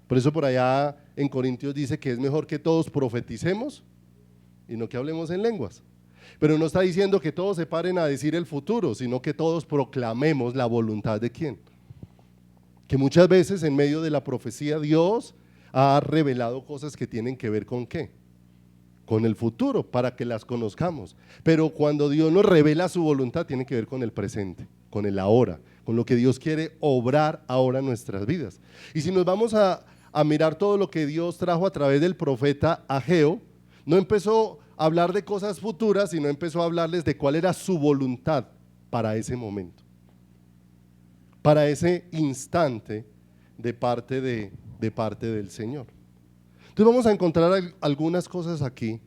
Por eso por allá en Corintios dice que es mejor que todos profeticemos y no que hablemos en lenguas. Pero no está diciendo que todos se paren a decir el futuro, sino que todos proclamemos la voluntad de quién. Que muchas veces en medio de la profecía Dios ha revelado cosas que tienen que ver con ¿qué? Con el futuro, para que las conozcamos. Pero cuando Dios nos revela su voluntad, tiene que ver con el presente, con el ahora, con lo que Dios quiere obrar ahora en nuestras vidas. Y si nos vamos a mirar todo lo que Dios trajo a través del profeta Ageo, no empezó a hablar de cosas futuras, sino empezó a hablarles de cuál era su voluntad para ese momento, para ese instante de parte del Señor. Entonces vamos a encontrar algunas cosas aquí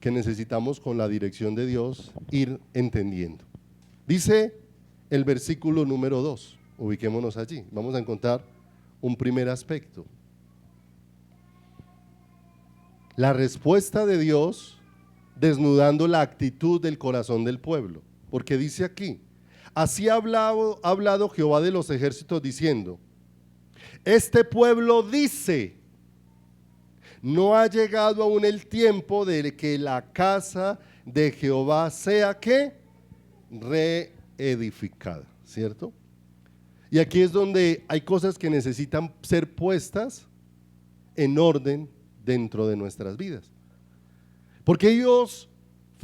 que necesitamos con la dirección de Dios ir entendiendo. Dice el versículo número 2, ubiquémonos allí, vamos a encontrar un primer aspecto. La respuesta de Dios desnudando la actitud del corazón del pueblo, porque dice aquí: así ha hablado Jehová de los ejércitos diciendo, este pueblo dice, no ha llegado aún el tiempo de que la casa de Jehová sea que reedificada, ¿cierto? Y aquí es donde hay cosas que necesitan ser puestas en orden dentro de nuestras vidas. Porque ellos,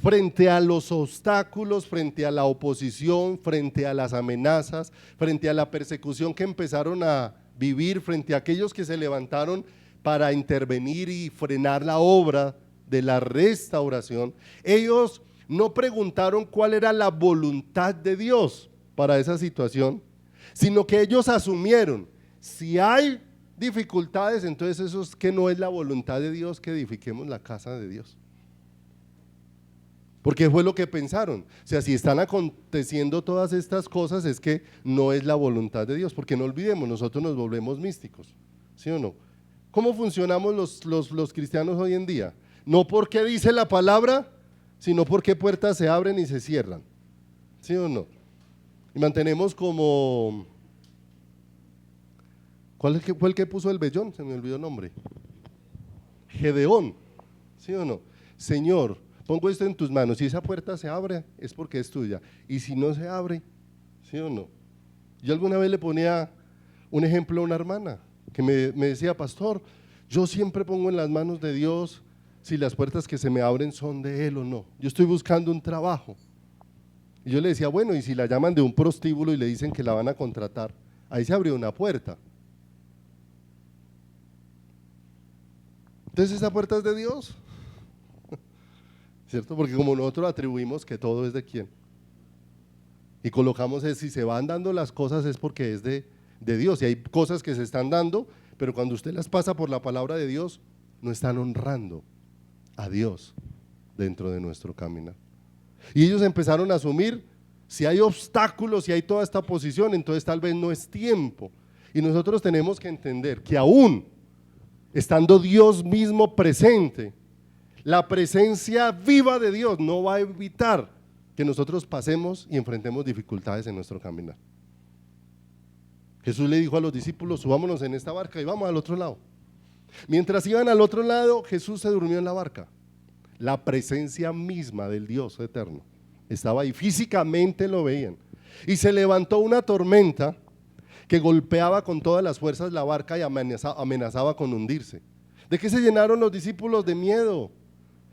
frente a los obstáculos, frente a la oposición, frente a las amenazas, frente a la persecución que empezaron a vivir, frente a aquellos que se levantaron para intervenir y frenar la obra de la restauración, ellos no preguntaron cuál era la voluntad de Dios para esa situación, sino que ellos asumieron, si hay dificultades, entonces eso es que no es la voluntad de Dios que edifiquemos la casa de Dios. Porque fue lo que pensaron, o sea, si están aconteciendo todas estas cosas es que no es la voluntad de Dios, porque no olvidemos, nosotros nos volvemos místicos, ¿sí o no? ¿Cómo funcionamos los cristianos hoy en día? No porque dice la palabra, sino porque puertas se abren y se cierran, ¿sí o no? Y mantenemos como, ¿cuál fue el que puso el vellón? Se me olvidó el nombre. Gedeón, ¿sí o no? Señor, pongo esto en tus manos, si esa puerta se abre es porque es tuya, y si no se abre, ¿sí o no? Yo alguna vez le ponía un ejemplo a una hermana que me decía, pastor, yo siempre pongo en las manos de Dios si las puertas que se me abren son de Él o no, yo estoy buscando un trabajo. Y yo le decía, bueno, y si la llaman de un prostíbulo y le dicen que la van a contratar, ahí se abrió una puerta. Entonces esa puerta es de Dios, ¿cierto? Porque como nosotros atribuimos que todo es de quién, y colocamos si se van dando las cosas es porque es de Dios, y hay cosas que se están dando, pero cuando usted las pasa por la palabra de Dios, no están honrando a Dios dentro de nuestro caminar. Y ellos empezaron a asumir, si hay obstáculos, si hay toda esta oposición, entonces tal vez no es tiempo. Y nosotros tenemos que entender que aún estando Dios mismo presente, la presencia viva de Dios no va a evitar que nosotros pasemos y enfrentemos dificultades en nuestro caminar. Jesús le dijo a los discípulos, subámonos en esta barca y vamos al otro lado. Mientras iban al otro lado, Jesús se durmió en la barca. La presencia misma del Dios eterno estaba ahí, físicamente lo veían. Y se levantó una tormenta que golpeaba con todas las fuerzas la barca y amenazaba con hundirse. ¿De qué se llenaron los discípulos? De miedo.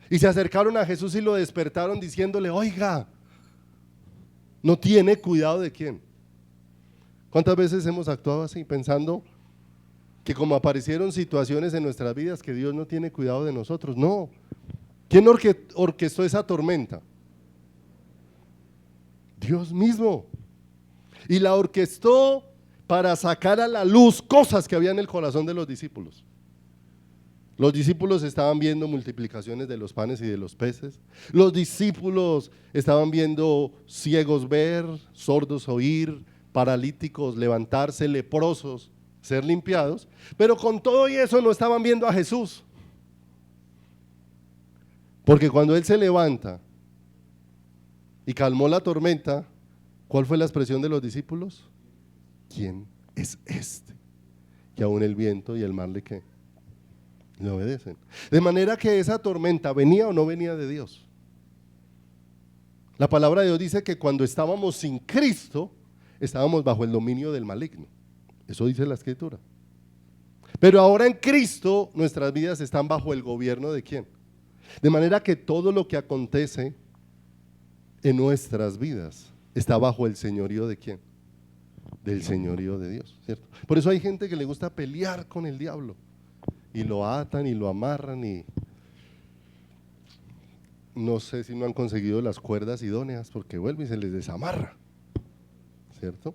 Y se acercaron a Jesús y lo despertaron diciéndole, oiga, ¿no tiene cuidado de quién? ¿Cuántas veces hemos actuado así, pensando que como aparecieron situaciones en nuestras vidas que Dios no tiene cuidado de nosotros? No. ¿Quién orquestó esa tormenta? Dios mismo. Y la orquestó para sacar a la luz cosas que había en el corazón de los discípulos. Los discípulos estaban viendo multiplicaciones de los panes y de los peces. Los discípulos estaban viendo ciegos ver, sordos oír, paralíticos levantarse, leprosos ser limpiados. Pero con todo y eso no estaban viendo a Jesús. Porque cuando Él se levanta y calmó la tormenta, ¿cuál fue la expresión de los discípulos? ¿Quién es este? Que aún el viento y el mar le obedecen. De manera que esa tormenta venía o no venía de Dios. La palabra de Dios dice que cuando estábamos sin Cristo, estábamos bajo el dominio del maligno. Eso dice la Escritura. Pero ahora en Cristo nuestras vidas están bajo el gobierno de ¿quién? De manera que todo lo que acontece en nuestras vidas está bajo el señorío de ¿quién? Del señorío de Dios, ¿cierto? Por eso hay gente que le gusta pelear con el diablo y lo atan y lo amarran y no sé si no han conseguido las cuerdas idóneas porque vuelve y se les desamarra, ¿cierto?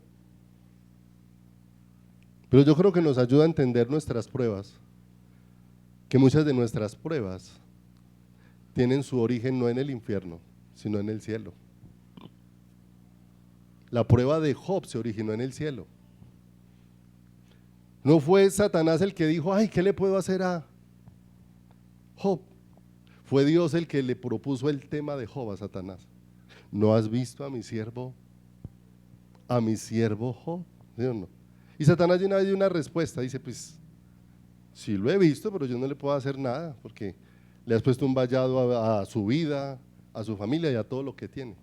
Pero yo creo que nos ayuda a entender nuestras pruebas, que muchas de nuestras pruebas tienen su origen no en el infierno, sino en el cielo. La prueba de Job se originó en el cielo. No fue Satanás el que dijo, ay, ¿qué le puedo hacer a Job? Fue Dios el que le propuso el tema de Job a Satanás. ¿No has visto a mi siervo Job? ¿Sí o no? Y Satanás de una vez dio una respuesta, dice, pues, sí lo he visto, pero yo no le puedo hacer nada, porque le has puesto un vallado a su vida, a su familia y a todo lo que tiene.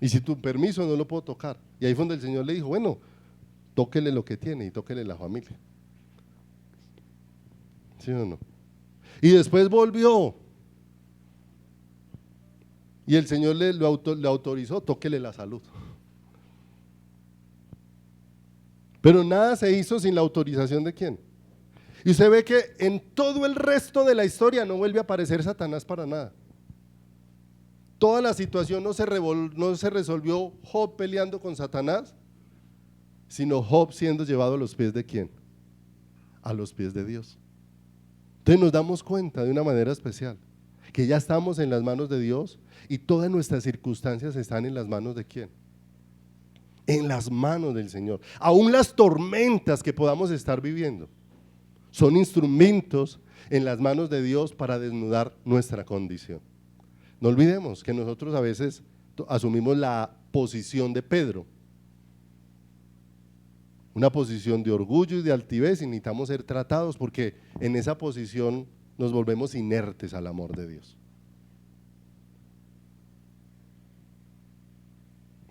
Y sin tu permiso no lo puedo tocar. Y ahí fue donde el Señor le dijo, bueno, tóquele lo que tiene y tóquele la familia. ¿Sí o no? Y después volvió. Y el Señor le autorizó, tóquele la salud. Pero nada se hizo sin la autorización de ¿quién? Y usted ve que en todo el resto de la historia no vuelve a aparecer Satanás para nada. Toda la situación no se resolvió Job peleando con Satanás, sino Job siendo llevado a los pies de ¿quién? A los pies de Dios. Entonces nos damos cuenta de una manera especial que ya estamos en las manos de Dios y todas nuestras circunstancias están en las manos de ¿quién? En las manos del Señor. Aún las tormentas que podamos estar viviendo son instrumentos en las manos de Dios para desnudar nuestra condición. No olvidemos que nosotros a veces asumimos la posición de Pedro, una posición de orgullo y de altivez, y necesitamos ser tratados porque en esa posición nos volvemos inertes al amor de Dios.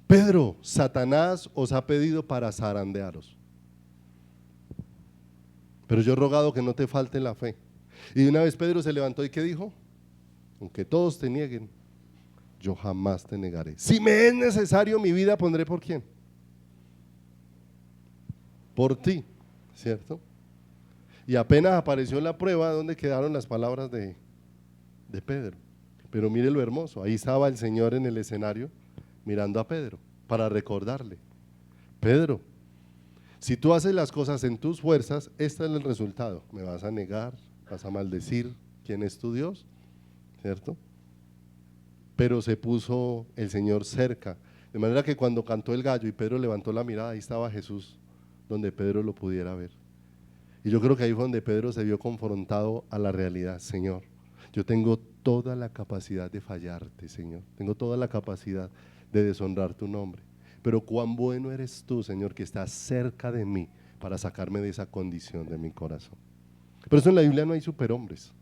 Pedro, Satanás os ha pedido para zarandearos, pero yo he rogado que no te falte la fe. Y de una vez Pedro se levantó y ¿qué dijo? Aunque todos te nieguen, yo jamás te negaré. Si me es necesario mi vida, pondré por quién. Por ti, ¿cierto? Y apenas apareció la prueba, donde quedaron las palabras de Pedro. Pero mire lo hermoso, ahí estaba el Señor en el escenario mirando a Pedro para recordarle: Pedro, si tú haces las cosas en tus fuerzas, este es el resultado. Me vas a negar, vas a maldecir quién es tu Dios, ¿cierto? Pero se puso el Señor cerca, de manera que cuando cantó el gallo y Pedro levantó la mirada, ahí estaba Jesús, donde Pedro lo pudiera ver. Y yo creo que ahí fue donde Pedro se vio confrontado a la realidad. Señor, yo tengo toda la capacidad de fallarte, Señor, tengo toda la capacidad de deshonrar tu nombre, pero cuán bueno eres tú, Señor, que estás cerca de mí para sacarme de esa condición de mi corazón. Por eso en la Biblia no hay superhombres.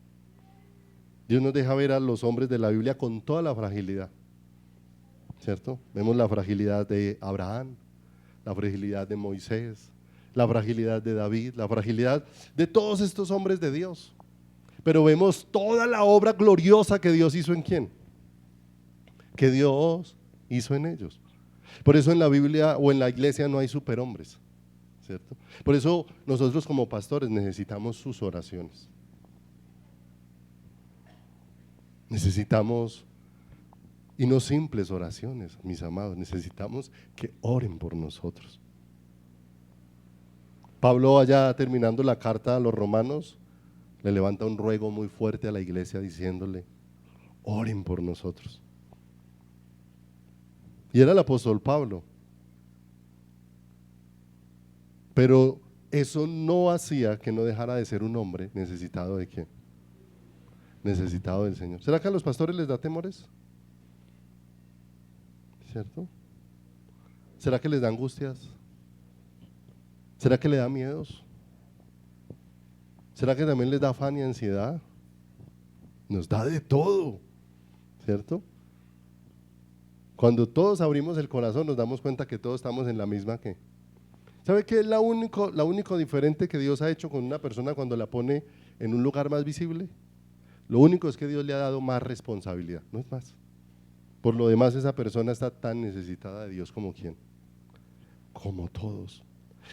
Dios nos deja ver a los hombres de la Biblia con toda la fragilidad, ¿cierto? Vemos la fragilidad de Abraham, la fragilidad de Moisés, la fragilidad de David, la fragilidad de todos estos hombres de Dios. Pero vemos toda la obra gloriosa que Dios hizo en ¿quién? Que Dios hizo en ellos. Por eso en la Biblia o en la iglesia no hay superhombres, ¿cierto? Por eso nosotros como pastores necesitamos sus oraciones. Necesitamos, y no simples oraciones, mis amados, necesitamos que oren por nosotros. Pablo, allá terminando la carta a los romanos, le levanta un ruego muy fuerte a la iglesia diciéndole: oren por nosotros. Y era el apóstol Pablo, pero eso no hacía que no dejara de ser un hombre necesitado de ¿quién? Necesitado del Señor. ¿Será que a los pastores les da temores? ¿Cierto? ¿Será que les da angustias? ¿Será que les da miedos? ¿Será que también les da afán y ansiedad? Nos da de todo, ¿cierto? Cuando todos abrimos el corazón nos damos cuenta que todos estamos en la misma que. ¿Sabe qué es la único diferente que Dios ha hecho con una persona cuando la pone en un lugar más visible? Lo único es que Dios le ha dado más responsabilidad, no es más. Por lo demás, esa persona está tan necesitada de Dios como ¿quién? Como todos.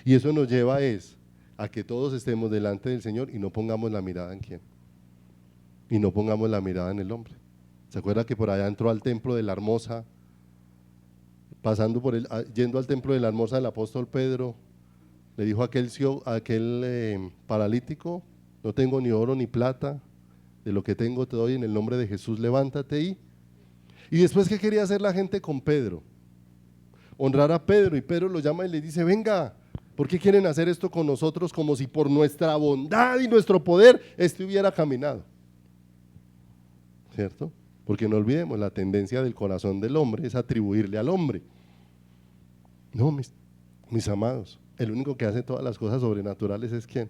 Y eso nos lleva a que todos estemos delante del Señor y no pongamos la mirada en ¿quién? Y no pongamos la mirada en el hombre. ¿Se acuerda que por allá entró al templo de la Hermosa? Yendo al templo de la Hermosa, el apóstol Pedro le dijo a aquel paralítico: no tengo ni oro ni plata, de lo que tengo te doy, en el nombre de Jesús levántate. Y después, ¿qué quería hacer la gente con Pedro? Honrar a Pedro, y Pedro lo llama y le dice: venga, ¿por qué quieren hacer esto con nosotros como si por nuestra bondad y nuestro poder este hubiera caminado? ¿Cierto? Porque no olvidemos, la tendencia del corazón del hombre es atribuirle al hombre. No, mis amados, el único que hace todas las cosas sobrenaturales es ¿quién?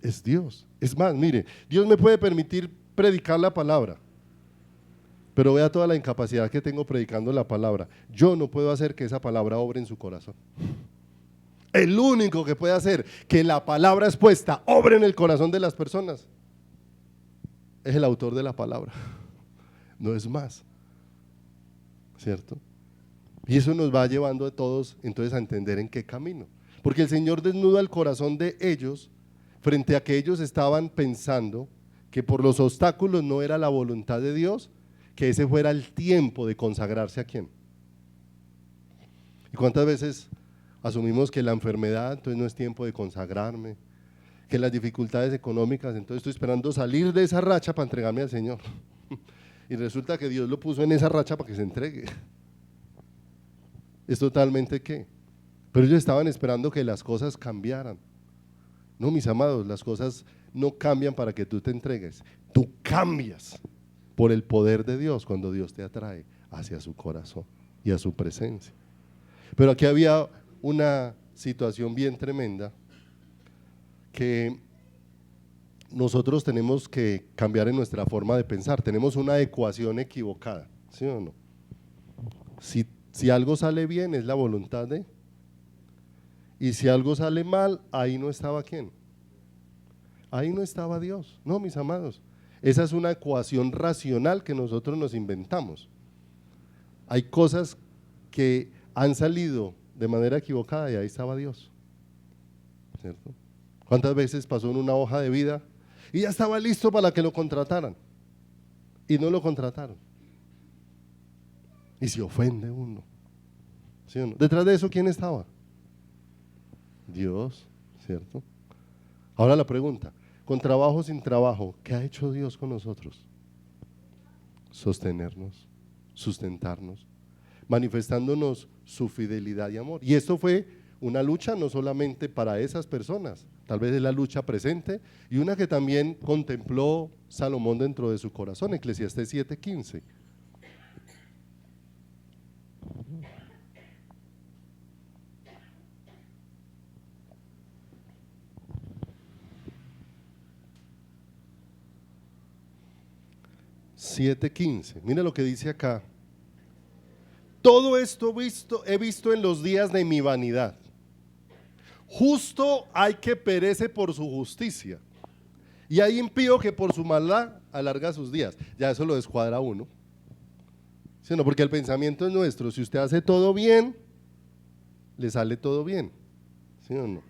Es Dios. Es más, mire, Dios me puede permitir predicar la palabra, Pero vea toda la incapacidad que tengo predicando la palabra. Yo no puedo hacer que esa palabra obre en su corazón. El único que puede hacer que la palabra expuesta obre en el corazón de las personas es el autor de la palabra. No es más, ¿cierto? Y eso nos va llevando a todos entonces a entender en qué camino. Porque el Señor desnuda el corazón de ellos frente a que ellos estaban pensando que por los obstáculos no era la voluntad de Dios, que ese fuera el tiempo de consagrarse a quién. ¿Y cuántas veces asumimos que la enfermedad entonces no es tiempo de consagrarme? Que las dificultades económicas, entonces estoy esperando salir de esa racha para entregarme al Señor. Y resulta que Dios lo puso en esa racha para que se entregue. Es totalmente ¿qué? Pero ellos estaban esperando que las cosas cambiaran. No, mis amados, las cosas no cambian para que tú te entregues. Tú cambias por el poder de Dios cuando Dios te atrae hacia su corazón y a su presencia. Pero aquí había una situación bien tremenda que nosotros tenemos que cambiar en nuestra forma de pensar. Tenemos una ecuación equivocada, ¿sí o no? Si algo sale bien es la voluntad de, y si algo sale mal, ahí no estaba ¿quién? Ahí no estaba Dios. No, mis amados, esa es una ecuación racional que nosotros nos inventamos. Hay cosas que han salido de manera equivocada y ahí estaba Dios, ¿cierto? ¿Cuántas veces pasó en una hoja de vida y ya estaba listo para que lo contrataran y no lo contrataron? Y se ofende uno, ¿sí o no? Detrás de eso, ¿quién estaba? Dios, ¿cierto? Ahora la pregunta, con trabajo o sin trabajo, ¿qué ha hecho Dios con nosotros? Sostenernos, sustentarnos, manifestándonos su fidelidad y amor. Y esto fue una lucha no solamente para esas personas, tal vez es la lucha presente y una que también contempló Salomón dentro de su corazón, Eclesiastés 7:15. Mira lo que dice acá. Todo esto he visto en los días de mi vanidad. Justo hay que perece por su justicia, y hay impío que por su maldad alarga sus días. Ya eso lo descuadra uno, ¿sí o no? Porque el pensamiento es nuestro. Si usted hace todo bien, le sale todo bien, ¿sí o no?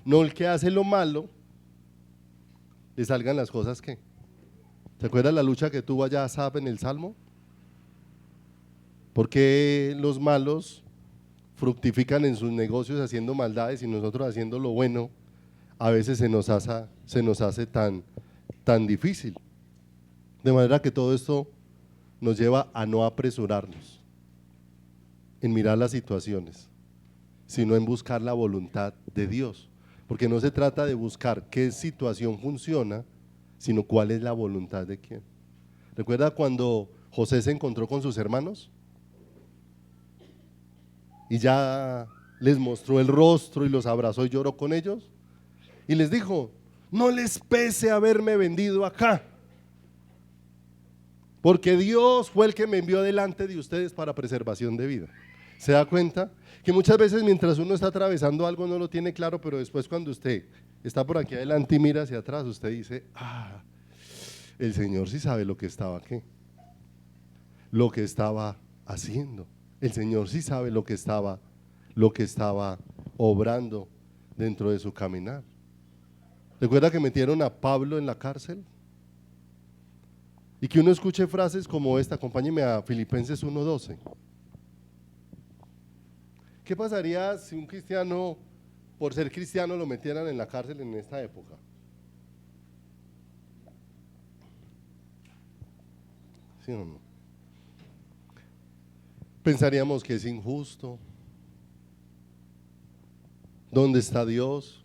No el que hace lo malo, le salgan las cosas que. ¿Se acuerda la lucha que tuvo allá Asaf en el Salmo? ¿Por qué los malos fructifican en sus negocios haciendo maldades y nosotros haciendo lo bueno? A veces se nos hace tan difícil. De manera que todo esto nos lleva a no apresurarnos en mirar las situaciones, sino en buscar la voluntad de Dios. Porque no se trata de buscar qué situación funciona, sino cuál es la voluntad de quién. ¿Recuerda cuando José se encontró con sus hermanos? Y ya les mostró el rostro y los abrazó y lloró con ellos. Y les dijo, no les pese haberme vendido acá, porque Dios fue el que me envió delante de ustedes para preservación de vida. ¿Se da cuenta? Que muchas veces mientras uno está atravesando algo no lo tiene claro, pero después cuando usted está por aquí adelante y mira hacia atrás, usted dice, el Señor sí sabe lo que estaba aquí, lo que estaba haciendo. El Señor sí sabe lo que estaba obrando dentro de su caminar. ¿Recuerda que metieron a Pablo en la cárcel? Y que uno escuche frases como esta. Acompáñeme a Filipenses 1:12. ¿Qué pasaría si un cristiano, por ser cristiano, lo metieran en la cárcel en esta época? ¿Sí o no? Pensaríamos que es injusto. ¿Dónde está Dios?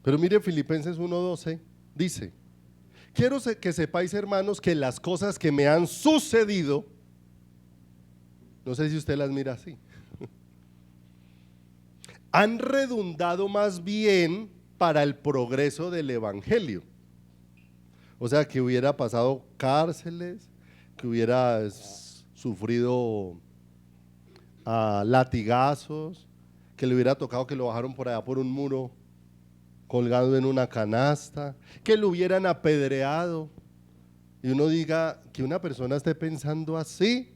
Pero mire, Filipenses 1:12 dice, quiero que sepáis, hermanos, que las cosas que me han sucedido, no sé si usted las mira así, han redundado más bien para el progreso del evangelio. O sea, que hubiera pasado cárceles, que hubiera sufrido latigazos, que le hubiera tocado que lo bajaron por allá por un muro colgado en una canasta, que lo hubieran apedreado, y uno diga que una persona esté pensando así,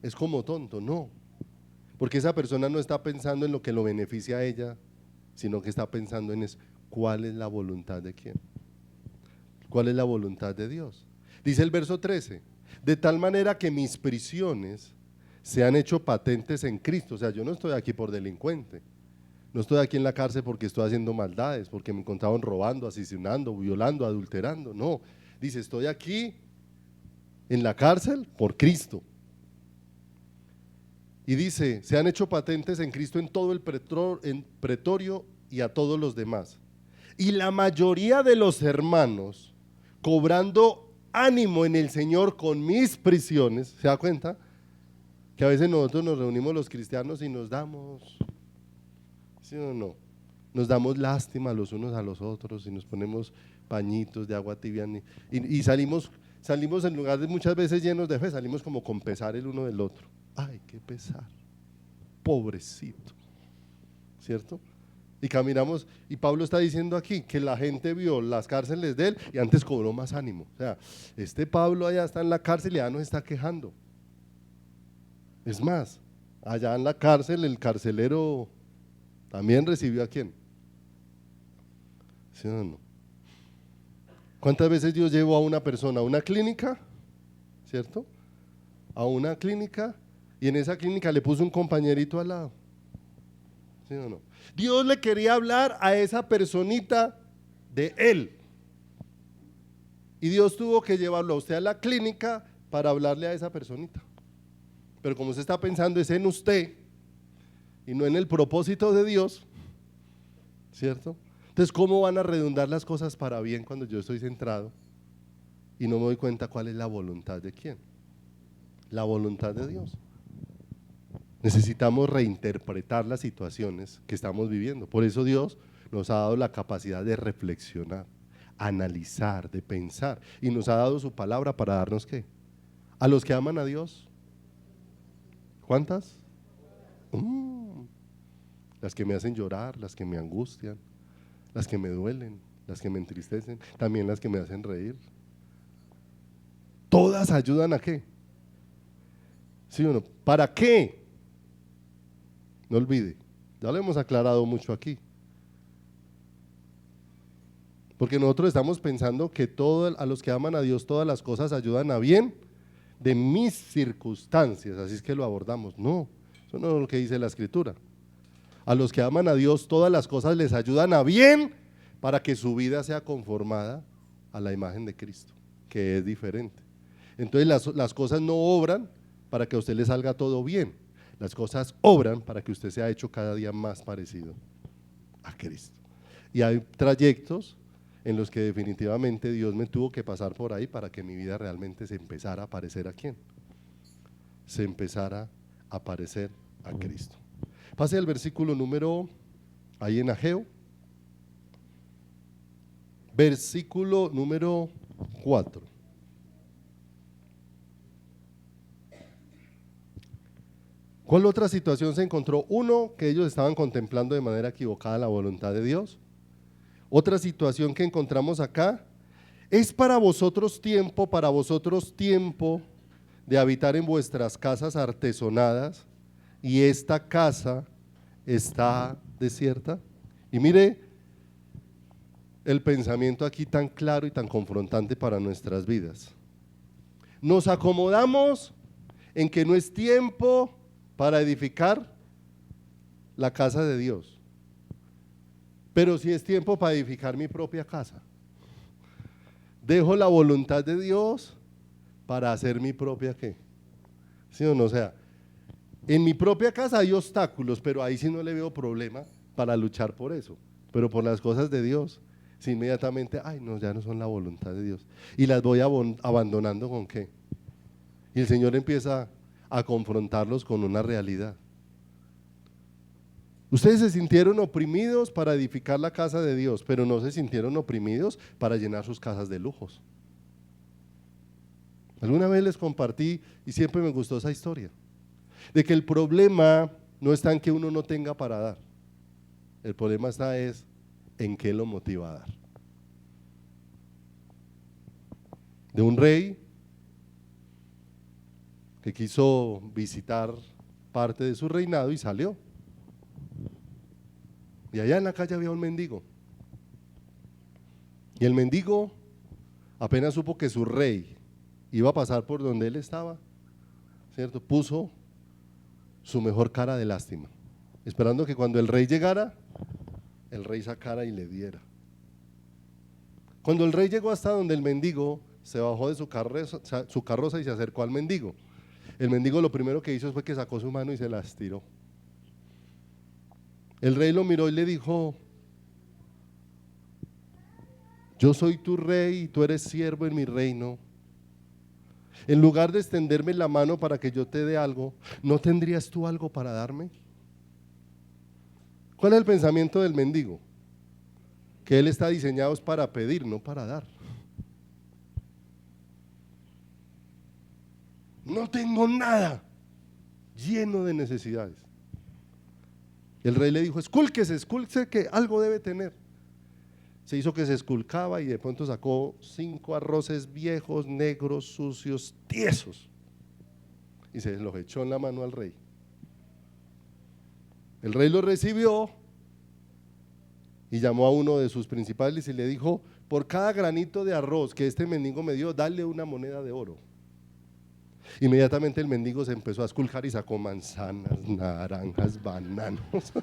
es como tonto, no, porque esa persona no está pensando en lo que lo beneficia a ella, sino que está pensando en cuál es la voluntad de quién, cuál es la voluntad de Dios. Dice el verso 13, de tal manera que mis prisiones se han hecho patentes en Cristo. O sea, yo no estoy aquí por delincuente, no estoy aquí en la cárcel porque estoy haciendo maldades, porque me encontraban robando, asesinando, violando, adulterando, no. Dice, estoy aquí en la cárcel por Cristo. Y dice, se han hecho patentes en Cristo en todo el pretorio y a todos los demás. Y la mayoría de los hermanos, cobrando ánimo en el Señor con mis prisiones, ¿se da cuenta? Que a veces nosotros nos reunimos los cristianos y nos damos, ¿sí o no? Nos damos lástima los unos a los otros y nos ponemos pañitos de agua tibia y salimos en lugar de muchas veces llenos de fe, salimos como con pesar el uno del otro. Ay, qué pesar, pobrecito, ¿cierto? Y caminamos, y Pablo está diciendo aquí que la gente vio las cárceles de él y antes cobró más ánimo. O sea, este Pablo allá está en la cárcel y ya no está quejando. Es más, allá en la cárcel el carcelero también recibió ¿a quién? ¿Sí o no? ¿Cuántas veces Dios llevó a una persona a una clínica? ¿Cierto? A una clínica y en esa clínica le puso un compañerito al lado. ¿Sí o no? Dios le quería hablar a esa personita de él. Y Dios tuvo que llevarlo a usted a la clínica para hablarle a esa personita. Pero como usted está pensando es en usted y no en el propósito de Dios, ¿cierto? Entonces, ¿cómo van a redundar las cosas para bien cuando yo estoy centrado y no me doy cuenta cuál es la voluntad de quién? La voluntad de Dios. Necesitamos reinterpretar las situaciones que estamos viviendo. Por eso Dios nos ha dado la capacidad de reflexionar, analizar, de pensar, y nos ha dado su palabra para darnos ¿qué? A los que aman a Dios. ¿Cuántas? Las que me hacen llorar, las que me angustian, las que me duelen, las que me entristecen, también las que me hacen reír. Todas ayudan ¿a qué? ¿Sí o no? ¿Para qué? No olvide, ya lo hemos aclarado mucho aquí. Porque nosotros estamos pensando que a los que aman a Dios todas las cosas ayudan a bien de mis circunstancias, así es que lo abordamos. No, eso no es lo que dice la Escritura. A los que aman a Dios todas las cosas les ayudan a bien para que su vida sea conformada a la imagen de Cristo, que es diferente. Entonces las cosas no obran para que a usted le salga todo bien, las cosas obran para que usted sea hecho cada día más parecido a Cristo. Y hay trayectos en los que definitivamente Dios me tuvo que pasar por ahí para que mi vida realmente se empezara a parecer ¿a quién? Se empezara a parecer a Cristo. Pase al versículo número, ahí en Ageo, versículo número 4. ¿Cuál otra situación se encontró? Uno, que ellos estaban contemplando de manera equivocada la voluntad de Dios. Otra situación que encontramos acá, es para vosotros tiempo de habitar en vuestras casas artesonadas, y esta casa está desierta. Y mire el pensamiento aquí tan claro y tan confrontante para nuestras vidas. Nos acomodamos en que no es tiempo para edificar la casa de Dios, pero sí es tiempo para edificar mi propia casa. Dejo la voluntad de Dios para hacer mi propia ¿qué? ¿Sí o no? O sea, en mi propia casa hay obstáculos, pero ahí sí no le veo problema para luchar por eso. Pero por las cosas de Dios, sí inmediatamente, ay no, ya no son la voluntad de Dios. Y las voy abandonando ¿con qué? Y el Señor empieza a confrontarlos con una realidad. Ustedes se sintieron oprimidos para edificar la casa de Dios, pero no se sintieron oprimidos para llenar sus casas de lujos. Alguna vez les compartí y siempre me gustó esa historia, de que el problema no está en que uno no tenga para dar, el problema está es en qué lo motiva a dar. De un rey que quiso visitar parte de su reinado y salió. Y allá en la calle había un mendigo. Y el mendigo apenas supo que su rey iba a pasar por donde él estaba, ¿cierto? Puso su mejor cara de lástima, esperando que cuando el rey llegara, el rey sacara y le diera. Cuando el rey llegó hasta donde el mendigo, se bajó de su carroza y se acercó al mendigo. El mendigo lo primero que hizo fue que sacó su mano y se la estiró. El rey lo miró y le dijo: yo soy tu rey y tú eres siervo en mi reino. En lugar de extenderme la mano para que yo te dé algo, ¿no tendrías tú algo para darme? ¿Cuál es el pensamiento del mendigo? Que él está diseñado es para pedir, no para dar. No tengo nada, lleno de necesidades. El rey le dijo: escúlquese que algo debe tener. Se hizo que se esculcaba y de pronto sacó 5 arroces viejos, negros, sucios, tiesos, y se los echó en la mano al rey. El rey lo recibió y llamó a uno de sus principales y le dijo: por cada granito de arroz que este mendigo me dio, dale una moneda de oro. Inmediatamente el mendigo se empezó a esculcar y sacó manzanas, naranjas, bananos.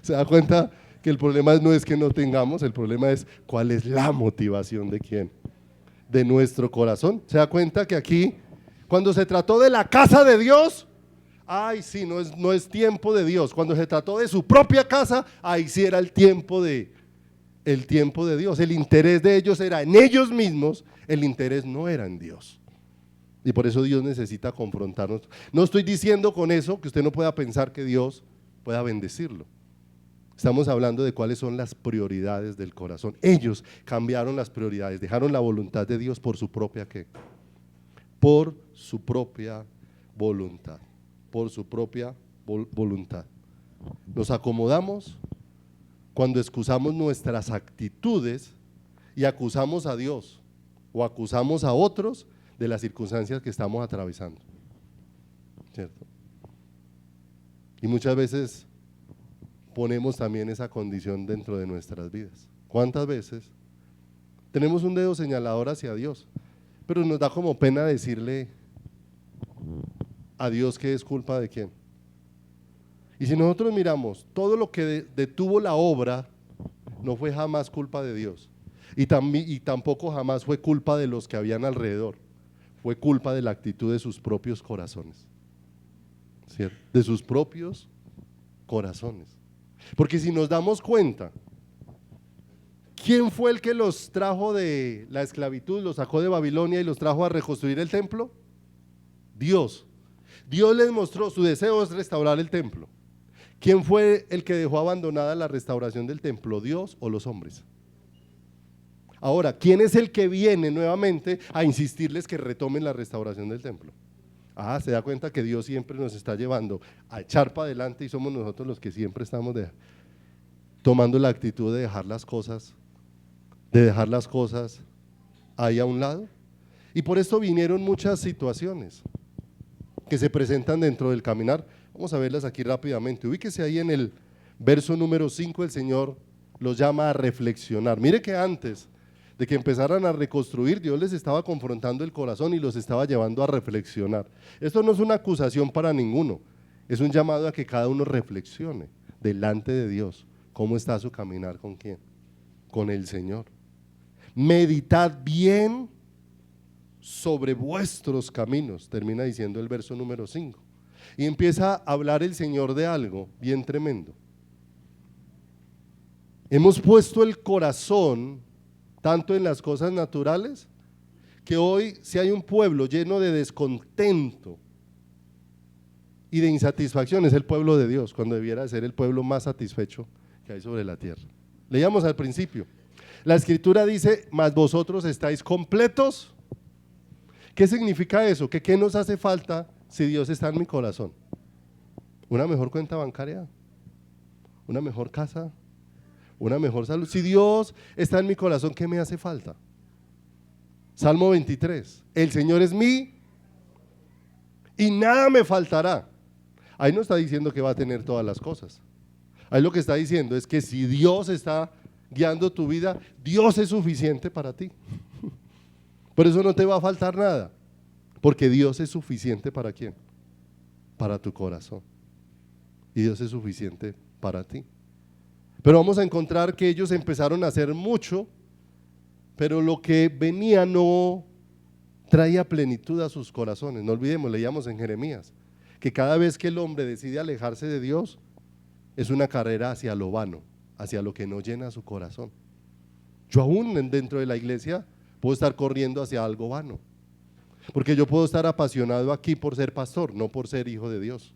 ¿Se da cuenta que el problema no es que no tengamos, el problema es cuál es la motivación de quién? De nuestro corazón. ¿Se da cuenta que aquí, cuando se trató de la casa de Dios, ay sí, no es tiempo de Dios? Cuando se trató de su propia casa, ahí sí era el tiempo de Dios. El interés de ellos era en ellos mismos, el interés no era en Dios. Y por eso Dios necesita confrontarnos. No estoy diciendo con eso que usted no pueda pensar que Dios pueda bendecirlo. Estamos hablando de cuáles son las prioridades del corazón. Ellos cambiaron las prioridades, dejaron la voluntad de Dios por su propia ¿qué? Por su propia voluntad. Por su propia voluntad. Nos acomodamos cuando excusamos nuestras actitudes y acusamos a Dios o acusamos a otros de las circunstancias que estamos atravesando, ¿cierto? Y muchas veces ponemos también esa condición dentro de nuestras vidas. ¿Cuántas veces tenemos un dedo señalador hacia Dios, pero nos da como pena decirle a Dios que es culpa de quién? Y si nosotros miramos, todo lo que detuvo la obra no fue jamás culpa de Dios, y tampoco jamás fue culpa de los que habían alrededor. Fue culpa de la actitud de sus propios corazones, ¿cierto? De sus propios corazones. Porque si nos damos cuenta, ¿quién fue el que los trajo de la esclavitud, los sacó de Babilonia y los trajo a reconstruir el templo? Dios. Dios les mostró, su deseo es restaurar el templo. ¿Quién fue el que dejó abandonada la restauración del templo? ¿Dios o los hombres? Ahora, ¿quién es el que viene nuevamente a insistirles que retomen la restauración del templo? Se da cuenta que Dios siempre nos está llevando a echar para adelante y somos nosotros los que siempre estamos tomando la actitud de dejar las cosas ahí a un lado. Y por esto vinieron muchas situaciones que se presentan dentro del caminar. Vamos a verlas aquí rápidamente. Ubíquese ahí en el verso número 5, el Señor los llama a reflexionar. Mire que antes de que empezaran a reconstruir, Dios les estaba confrontando el corazón y los estaba llevando a reflexionar. Esto no es una acusación para ninguno, es un llamado a que cada uno reflexione delante de Dios. ¿Cómo está su caminar con quién? Con el Señor. Meditad bien sobre vuestros caminos, termina diciendo el verso número 5. Y empieza a hablar el Señor de algo bien tremendo. Hemos puesto el corazón tanto en las cosas naturales, que hoy si hay un pueblo lleno de descontento y de insatisfacción, es el pueblo de Dios, cuando debiera ser el pueblo más satisfecho que hay sobre la tierra. Leíamos al principio, la escritura dice: mas vosotros estáis completos ¿Qué significa eso? ¿Que qué nos hace falta si Dios está en mi corazón? Una mejor cuenta bancaria, una mejor casa, una mejor salud. Si Dios está en mi corazón, ¿qué me hace falta? Salmo 23, el Señor es mi y nada me faltará. Ahí no está diciendo que va a tener todas las cosas. Ahí lo que está diciendo es que si Dios está guiando tu vida, Dios es suficiente para ti. Por eso no te va a faltar nada, porque Dios es suficiente ¿para quién? Para tu corazón. Y Dios es suficiente para ti. Pero vamos a encontrar que ellos empezaron a hacer mucho, pero lo que venía no traía plenitud a sus corazones. No olvidemos, leíamos en Jeremías, que cada vez que el hombre decide alejarse de Dios, es una carrera hacia lo vano, hacia lo que no llena su corazón. Yo aún dentro de la iglesia puedo estar corriendo hacia algo vano, porque yo puedo estar apasionado aquí por ser pastor, no por ser hijo de Dios.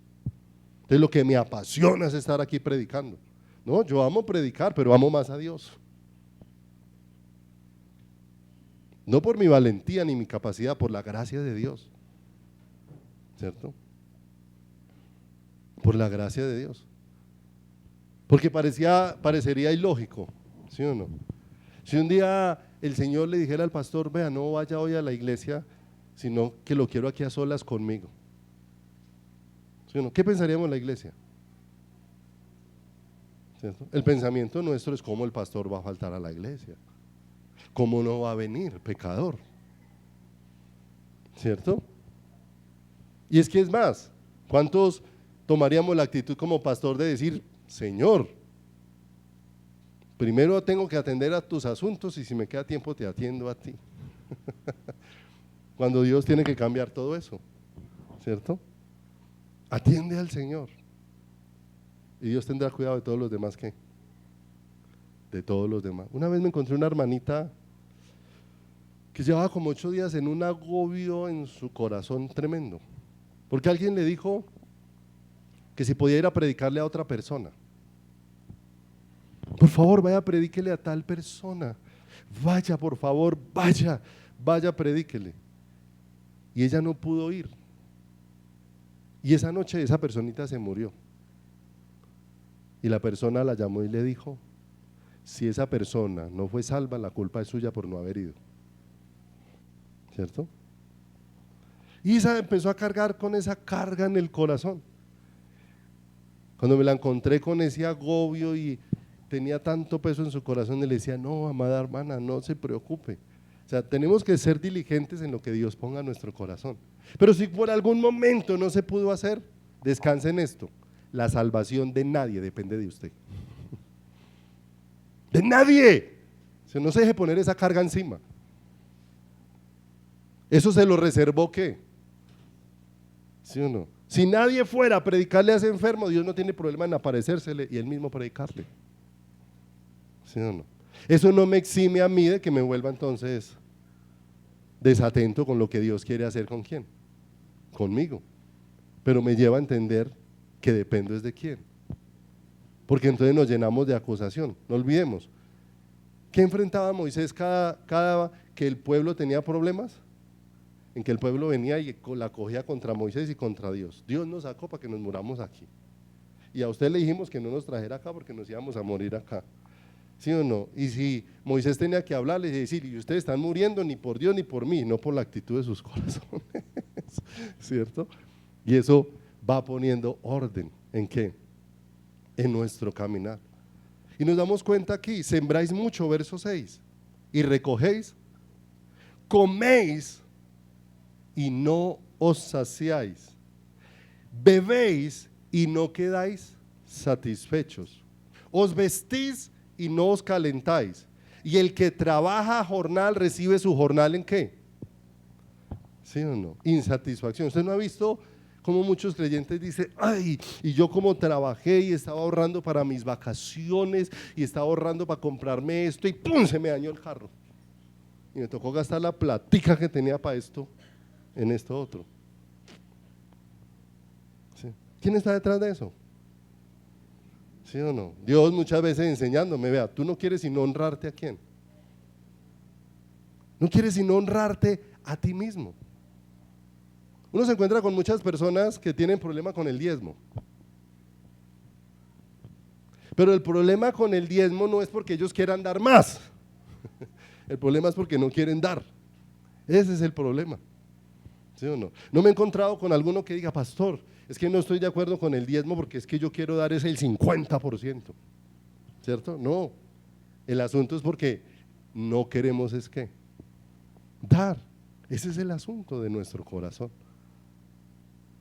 Entonces lo que me apasiona es estar aquí predicando. No, yo amo predicar, pero amo más a Dios. No por mi valentía ni mi capacidad, por la gracia de Dios. ¿Cierto? Por la gracia de Dios. Porque parecería ilógico, ¿sí o no? Si un día el Señor le dijera al pastor, vea, no vaya hoy a la iglesia, sino que lo quiero aquí a solas conmigo. ¿Sí o no? ¿Qué pensaríamos en la iglesia? ¿Cierto? El pensamiento nuestro es cómo el pastor va a faltar a la iglesia, cómo no va a venir, pecador. ¿Cierto? Y es que es más, ¿cuántos tomaríamos la actitud como pastor de decir, Señor, primero tengo que atender a tus asuntos y si me queda tiempo te atiendo a ti? Cuando Dios tiene que cambiar todo eso, ¿cierto? Atiende al Señor y Dios tendrá cuidado de todos los demás. ¿Qué? De todos los demás. Una vez me encontré una hermanita que llevaba como 8 días en un agobio en su corazón tremendo, porque alguien le dijo que si podía ir a predicarle a otra persona. Por favor, vaya, predíquele a tal persona. Vaya, por favor, vaya, predíquele. Y ella no pudo ir. Y esa noche esa personita se murió. Y la persona la llamó y le dijo, si esa persona no fue salva, la culpa es suya por no haber ido. ¿Cierto? Y Isa empezó a cargar con esa carga en el corazón. Cuando me la encontré con ese agobio y tenía tanto peso en su corazón, le decía, no, amada hermana, no se preocupe. O sea, tenemos que ser diligentes en lo que Dios ponga en nuestro corazón. Pero si por algún momento no se pudo hacer, descanse en esto. La salvación de nadie depende de usted. ¡De nadie! O sea, no se deje poner esa carga encima. ¿Eso se lo reservó qué? ¿Sí o no? Si nadie fuera a predicarle a ese enfermo, Dios no tiene problema en aparecérsele y él mismo predicarle. ¿Sí o no? Eso no me exime a mí de que me vuelva entonces desatento con lo que Dios quiere hacer con quién, conmigo, pero me lleva a entender que dependo es de quién, porque entonces nos llenamos de acusación. No olvidemos, ¿qué enfrentaba Moisés cada que el pueblo tenía problemas? En que el pueblo venía y la cogía contra Moisés y contra Dios. Dios nos sacó para que nos muramos aquí, y a usted le dijimos que no nos trajera acá porque nos íbamos a morir acá. ¿Sí o no? Y si Moisés tenía que hablarles y decir, y ustedes están muriendo ni por Dios ni por mí, no por la actitud de sus corazones, ¿cierto? Y eso va poniendo orden, ¿en qué? En nuestro caminar. Y nos damos cuenta aquí, sembráis mucho, verso 6, y recogéis, coméis y no os saciáis, bebéis y no quedáis satisfechos, os vestís y no os calentáis, y el que trabaja jornal recibe su jornal ¿en qué? ¿Sí o no? Insatisfacción. ¿Usted no ha visto cómo muchos creyentes dicen, ay, y yo como trabajé y estaba ahorrando para mis vacaciones y estaba ahorrando para comprarme esto y ¡pum! Se me dañó el carro y me tocó gastar la platica que tenía para esto en esto otro? ¿Sí? ¿Quién está detrás de eso? ¿Sí o no? Dios muchas veces enseñándome, vea, tú no quieres sino honrarte a quién. No quieres sino honrarte a ti mismo. Uno se encuentra con muchas personas que tienen problema con el diezmo. Pero el problema con el diezmo no es porque ellos quieran dar más. El problema es porque no quieren dar. Ese es el problema. ¿Sí o no? No me he encontrado con alguno que diga, pastor, es que no estoy de acuerdo con el diezmo porque es que yo quiero dar ese el 50%. ¿Cierto? No. El asunto es porque no queremos es que dar. Ese es el asunto de nuestro corazón.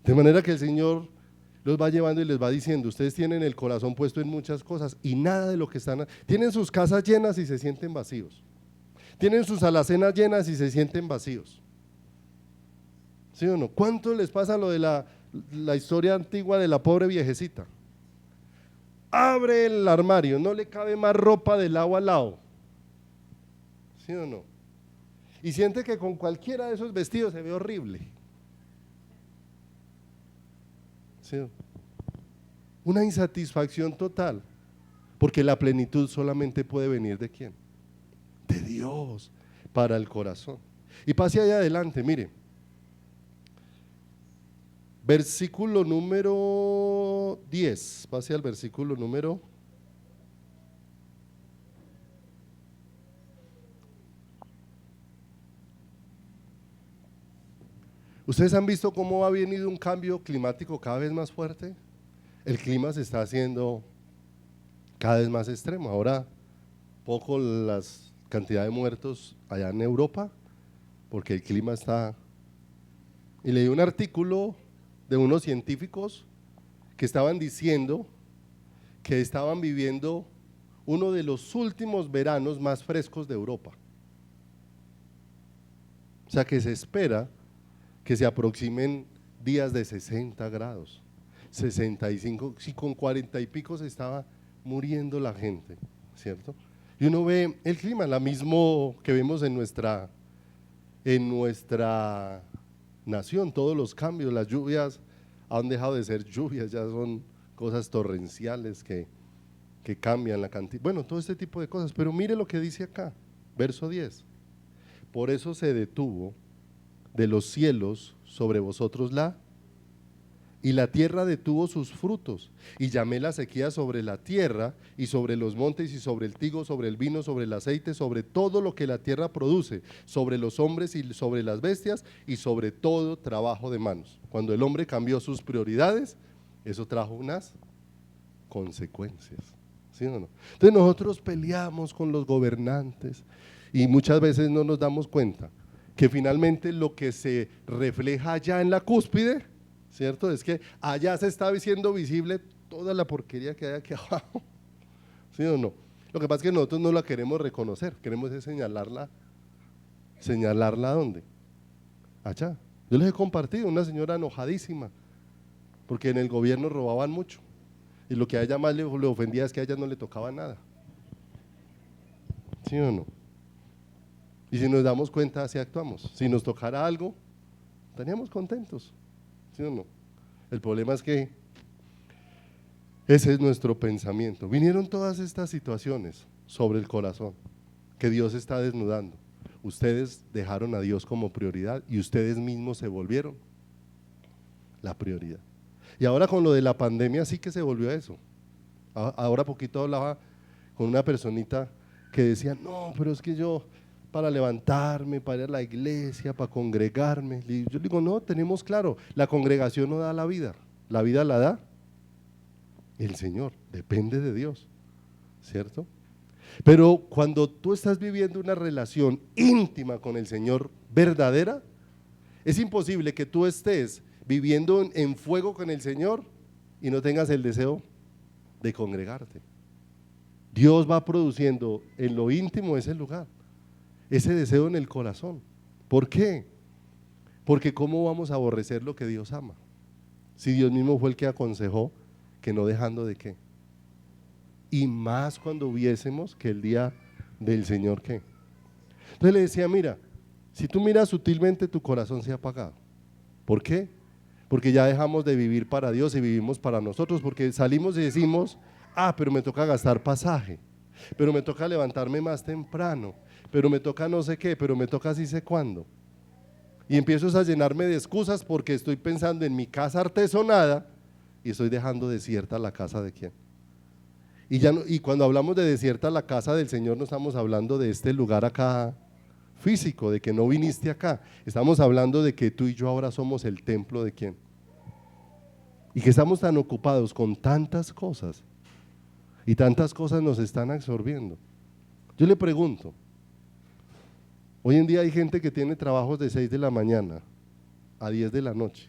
De manera que el Señor los va llevando y les va diciendo, ustedes tienen el corazón puesto en muchas cosas y nada de lo que están, tienen sus casas llenas y se sienten vacíos, tienen sus alacenas llenas y se sienten vacíos. ¿Sí o no? ¿Cuánto les pasa lo de la historia antigua de la pobre viejecita? Abre el armario, no le cabe más ropa de lado a lado. ¿Sí o no? Y siente que con cualquiera de esos vestidos se ve horrible. ¿Sí? Una insatisfacción total, porque la plenitud solamente puede venir ¿de quién? De Dios, para el corazón. Y pase allá adelante, mire, versículo número 10, pase al versículo número 10. ¿Ustedes han visto cómo ha venido un cambio climático cada vez más fuerte? El clima se está haciendo cada vez más extremo. Ahora, poco la cantidad de muertos allá en Europa, porque el clima está… Y leí un artículo de unos científicos que estaban diciendo que estaban viviendo uno de los últimos veranos más frescos de Europa. O sea que se espera que se aproximen días de 60 grados, 65, si con 40 y pico se estaba muriendo la gente, ¿cierto? Y uno ve el clima, la mismo que vemos en nuestra nación, todos los cambios, las lluvias han dejado de ser lluvias, ya son cosas torrenciales que cambian la cantidad, bueno, todo este tipo de cosas, pero mire lo que dice acá, verso 10, por eso se detuvo de los cielos sobre vosotros y la tierra detuvo sus frutos, y llamé la sequía sobre la tierra, y sobre los montes, y sobre el trigo, sobre el vino, sobre el aceite, sobre todo lo que la tierra produce, sobre los hombres y sobre las bestias, y sobre todo trabajo de manos. Cuando el hombre cambió sus prioridades, eso trajo unas consecuencias, ¿sí o no? Entonces nosotros peleamos con los gobernantes, y muchas veces no nos damos cuenta que finalmente lo que se refleja allá en la cúspide, ¿cierto? Es que allá se está haciendo visible toda la porquería que hay aquí abajo, ¿sí o no? Lo que pasa es que nosotros no la queremos reconocer, queremos es señalarla ¿dónde? Allá. Yo les he compartido, una señora enojadísima, porque en el gobierno robaban mucho, y lo que a ella más le ofendía es que a ella no le tocaba nada, ¿sí o no? Y si nos damos cuenta, así actuamos. Si nos tocara algo, estaríamos contentos, ¿sí o no? El problema es que ese es nuestro pensamiento. Vinieron todas estas situaciones sobre el corazón que Dios está desnudando. Ustedes dejaron a Dios como prioridad y ustedes mismos se volvieron la prioridad. Y ahora con lo de la pandemia sí que se volvió eso. Ahora poquito hablaba con una personita que decía, no, pero es que yo… para levantarme, para ir a la iglesia, para congregarme. Yo digo, no, tenemos claro, la congregación no da la vida la da el Señor, depende de Dios, ¿cierto? Pero cuando tú estás viviendo una relación íntima con el Señor verdadera, es imposible que tú estés viviendo en fuego con el Señor y no tengas el deseo de congregarte. Dios va produciendo en lo íntimo ese lugar, ese deseo en el corazón. ¿Por qué? Porque ¿cómo vamos a aborrecer lo que Dios ama? Si Dios mismo fue el que aconsejó que no dejando de qué. Y más cuando hubiésemos que el día del Señor qué. Entonces le decía, mira, si tú miras sutilmente tu corazón se ha apagado. ¿Por qué? Porque ya dejamos de vivir para Dios y vivimos para nosotros, porque salimos y decimos, pero me toca gastar pasaje, pero me toca levantarme más temprano, pero me toca no sé qué, pero me toca así sé cuándo. Y empiezo a llenarme de excusas porque estoy pensando en mi casa artesonada y estoy dejando desierta la casa de quién. Y cuando hablamos de desierta la casa del Señor, no estamos hablando de este lugar acá físico, de que no viniste acá. Estamos hablando de que tú y yo ahora somos el templo de quién. Y que estamos tan ocupados con tantas cosas y tantas cosas nos están absorbiendo. Yo le pregunto, hoy en día hay gente que tiene trabajos de 6 de la mañana a 10 de la noche.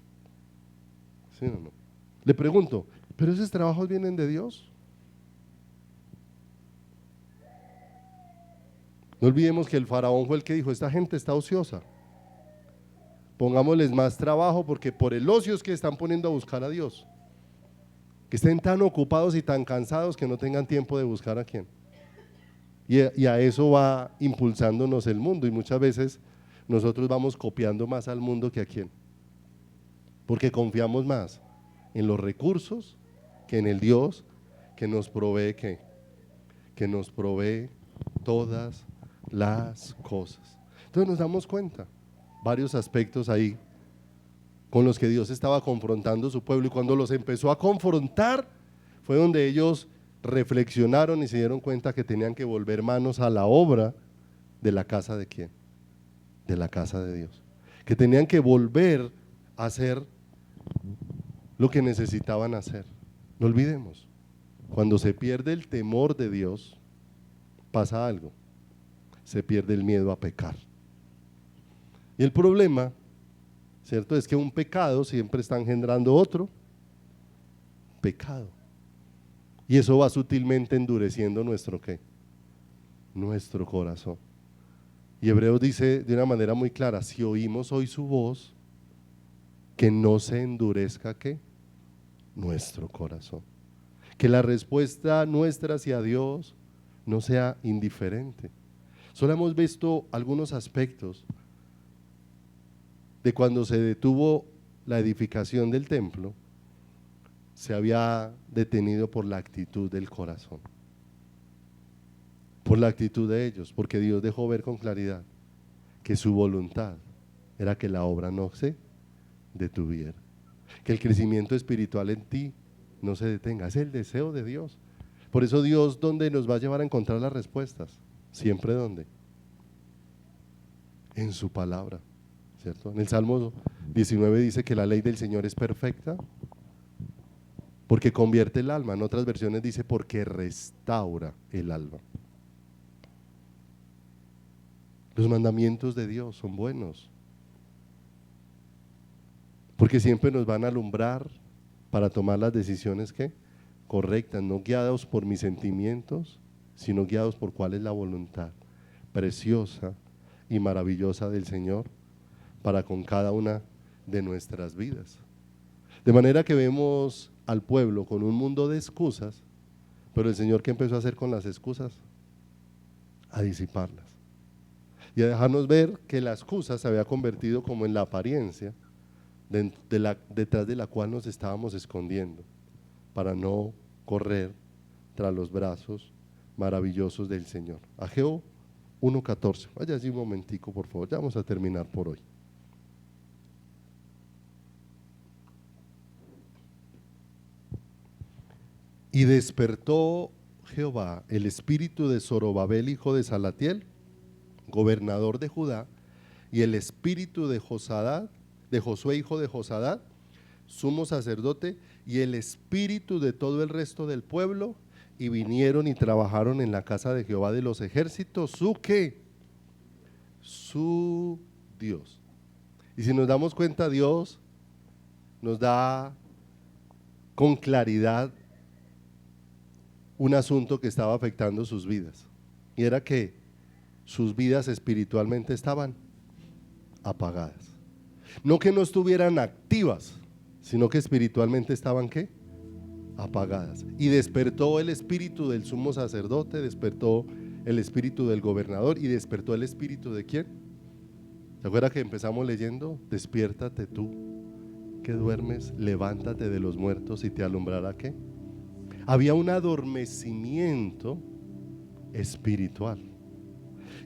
¿Sí o no? Le pregunto, ¿pero esos trabajos vienen de Dios? No olvidemos que el faraón fue el que dijo, esta gente está ociosa, pongámosles más trabajo porque por el ocio es que están poniendo a buscar a Dios. Que estén tan ocupados y tan cansados que no tengan tiempo de buscar a quién. Y a eso va impulsándonos el mundo y muchas veces nosotros vamos copiando más al mundo que a quién. Porque confiamos más en los recursos que en el Dios que nos provee ¿qué? Que nos provee todas las cosas. Entonces nos damos cuenta, varios aspectos ahí con los que Dios estaba confrontando a su pueblo, y cuando los empezó a confrontar fue donde ellos reflexionaron y se dieron cuenta que tenían que volver manos a la obra de la casa de quién, de la casa de Dios, que tenían que volver a hacer lo que necesitaban hacer. No olvidemos, cuando se pierde el temor de Dios pasa algo, se pierde el miedo a pecar. Y el problema, ¿cierto?, es que un pecado siempre está engendrando otro pecado. Y eso va sutilmente endureciendo nuestro ¿qué? Nuestro corazón. Y Hebreos dice de una manera muy clara, si oímos hoy su voz, que no se endurezca ¿qué? Nuestro corazón. Que la respuesta nuestra hacia Dios no sea indiferente. Solo hemos visto algunos aspectos de cuando se detuvo la edificación del templo, se había detenido por la actitud del corazón, por la actitud de ellos, porque Dios dejó ver con claridad que su voluntad era que la obra no se detuviera, que el crecimiento espiritual en ti no se detenga, es el deseo de Dios. Por eso Dios, ¿dónde nos va a llevar a encontrar las respuestas? Siempre ¿dónde? En su palabra, ¿cierto? En el Salmo 19 dice que la ley del Señor es perfecta porque convierte el alma. En otras versiones dice porque restaura el alma. Los mandamientos de Dios son buenos porque siempre nos van a alumbrar para tomar las decisiones ¿qué? Correctas, no guiados por mis sentimientos, sino guiados por cuál es la voluntad preciosa y maravillosa del Señor para con cada una de nuestras vidas. De manera que vemos al pueblo con un mundo de excusas, pero el Señor, ¿qué empezó a hacer con las excusas? A disiparlas y a dejarnos ver que la excusa se había convertido como en la apariencia detrás de la cual nos estábamos escondiendo para no correr tras los brazos maravillosos del Señor. Ageo 1:14, vaya allí un momentico por favor, ya vamos a terminar por hoy. Y despertó Jehová el espíritu de Zorobabel hijo de Salatiel, gobernador de Judá, y el espíritu de Josué hijo de Josadá, sumo sacerdote, y el espíritu de todo el resto del pueblo, y vinieron y trabajaron en la casa de Jehová de los ejércitos, su ¿qué? Su Dios. Y si nos damos cuenta, Dios nos da con claridad un asunto que estaba afectando sus vidas, y era que sus vidas espiritualmente estaban apagadas. No que no estuvieran activas, sino que espiritualmente estaban ¿qué? Apagadas. Y despertó el espíritu del sumo sacerdote, despertó el espíritu del gobernador y despertó el espíritu de ¿quién? ¿Se acuerda que empezamos leyendo? Despiértate tú que duermes, levántate de los muertos y te alumbrará ¿qué? Había un adormecimiento espiritual.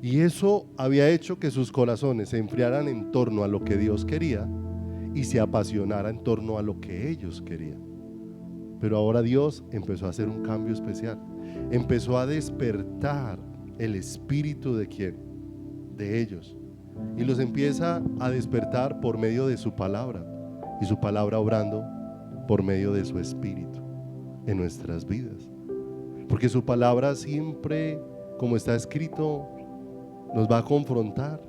Y eso había hecho que sus corazones se enfriaran en torno a lo que Dios quería y se apasionara en torno a lo que ellos querían. Pero ahora Dios empezó a hacer un cambio especial. Empezó a despertar el espíritu ¿de quién? De ellos. Y los empieza a despertar por medio de su palabra. Y su palabra obrando por medio de su espíritu en nuestras vidas. Porque su palabra siempre, como está escrito, nos va a confrontar.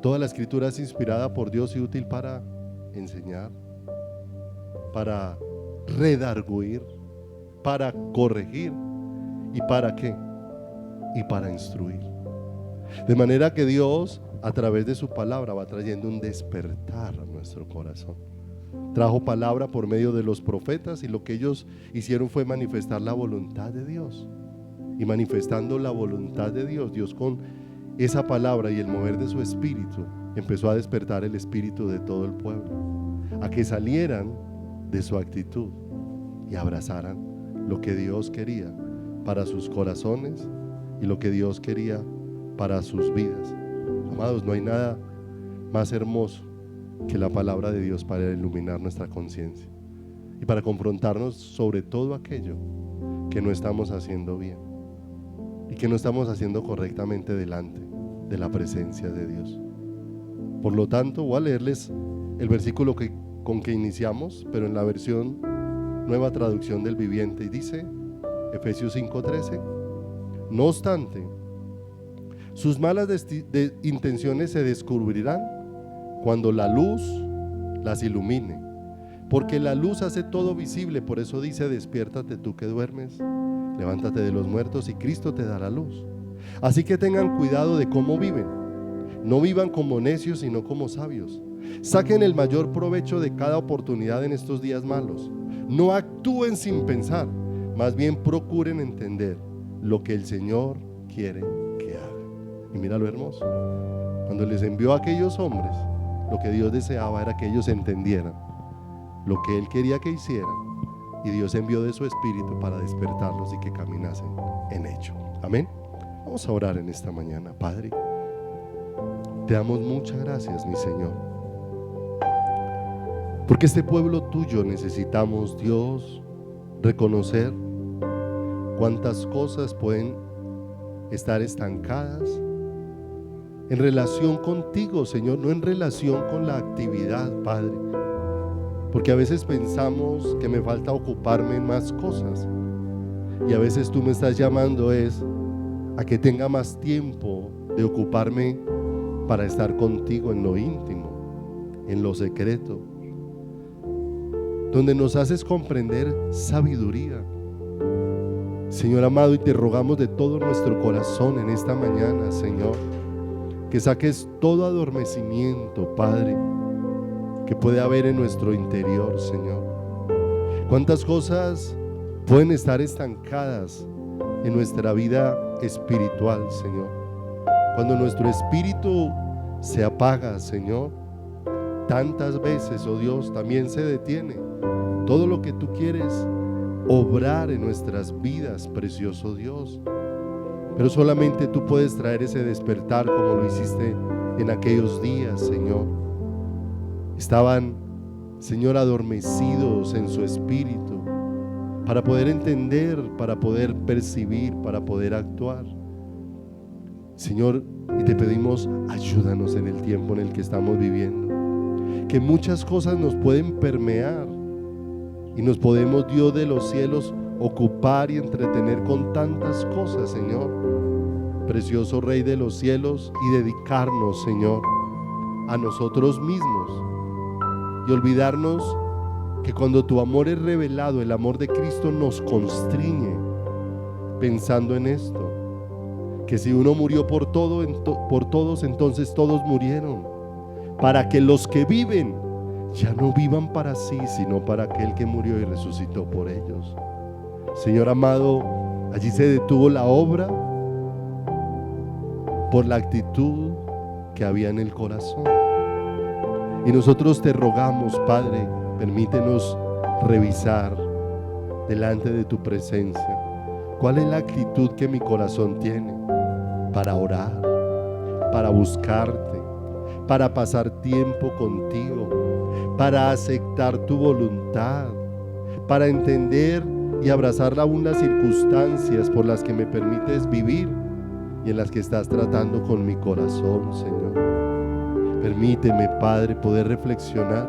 Toda la escritura es inspirada por Dios y útil para enseñar, para redarguir, para corregir. ¿Y para qué? Y para instruir. De manera que Dios, a través de su palabra, va trayendo un despertar a nuestro corazón. Trajo palabra por medio de los profetas, y lo que ellos hicieron fue manifestar la voluntad de Dios. Y manifestando la voluntad de Dios, Dios con esa palabra y el mover de su espíritu empezó a despertar el espíritu de todo el pueblo, a que salieran de su actitud y abrazaran lo que Dios quería para sus corazones y lo que Dios quería para sus vidas. Amados, no hay nada más hermoso que la palabra de Dios para iluminar nuestra conciencia y para confrontarnos sobre todo aquello que no estamos haciendo bien y que no estamos haciendo correctamente delante de la presencia de Dios. Por lo tanto, voy a leerles el versículo con que iniciamos, pero en la versión Nueva Traducción del Viviente, y dice Efesios 5:13: no obstante, sus malas intenciones se descubrirán cuando la luz las ilumine, porque la luz hace todo visible. Por eso dice: despiértate tú que duermes, levántate de los muertos y Cristo te dará luz. Así que tengan cuidado de cómo viven. No vivan como necios, sino como sabios. Saquen el mayor provecho de cada oportunidad en estos días malos. No actúen sin pensar, más bien procuren entender lo que el Señor quiere que hagan. Y mira lo hermoso. Cuando les envió a aquellos hombres, lo que Dios deseaba era que ellos entendieran lo que Él quería que hicieran. Y Dios envió de su espíritu para despertarlos y que caminasen en hecho. Amén. Vamos a orar en esta mañana. Padre, te damos muchas gracias, mi Señor, porque este pueblo tuyo necesitamos, Dios, reconocer cuántas cosas pueden estar estancadas en relación contigo, Señor, no en relación con la actividad, Padre, porque a veces pensamos que me falta ocuparme en más cosas, y a veces tú me estás llamando a que tenga más tiempo de ocuparme para estar contigo en lo íntimo, en lo secreto, donde nos haces comprender sabiduría. Señor amado, y te rogamos de todo nuestro corazón en esta mañana, Señor, que saques todo adormecimiento, Padre, que puede haber en nuestro interior, Señor. Cuántas cosas pueden estar estancadas en nuestra vida espiritual, Señor. Cuando nuestro espíritu se apaga, Señor, tantas veces, oh Dios, también se detiene todo lo que tú quieres obrar en nuestras vidas, precioso Dios. Pero solamente tú puedes traer ese despertar como lo hiciste en aquellos días, Señor. Estaban, Señor, adormecidos en su espíritu para poder entender, para poder percibir, para poder actuar. Señor, y te pedimos, ayúdanos en el tiempo en el que estamos viviendo, que muchas cosas nos pueden permear y nos podemos, Dios de los cielos, ocupar y entretener con tantas cosas, Señor, precioso Rey de los cielos, y dedicarnos, Señor, a nosotros mismos y olvidarnos que cuando tu amor es revelado, el amor de Cristo nos constriñe, pensando en esto, que si uno murió por todos, entonces todos murieron, para que los que viven ya no vivan para sí, sino para aquel que murió y resucitó por ellos. Señor amado, allí se detuvo la obra por la actitud que había en el corazón. Y nosotros te rogamos, Padre, permítenos revisar delante de tu presencia cuál es la actitud que mi corazón tiene, para orar, para buscarte, para pasar tiempo contigo, para aceptar tu voluntad, para entender y abrazar aún las circunstancias por las que me permites vivir y en las que estás tratando con mi corazón, Señor. Permíteme, Padre, poder reflexionar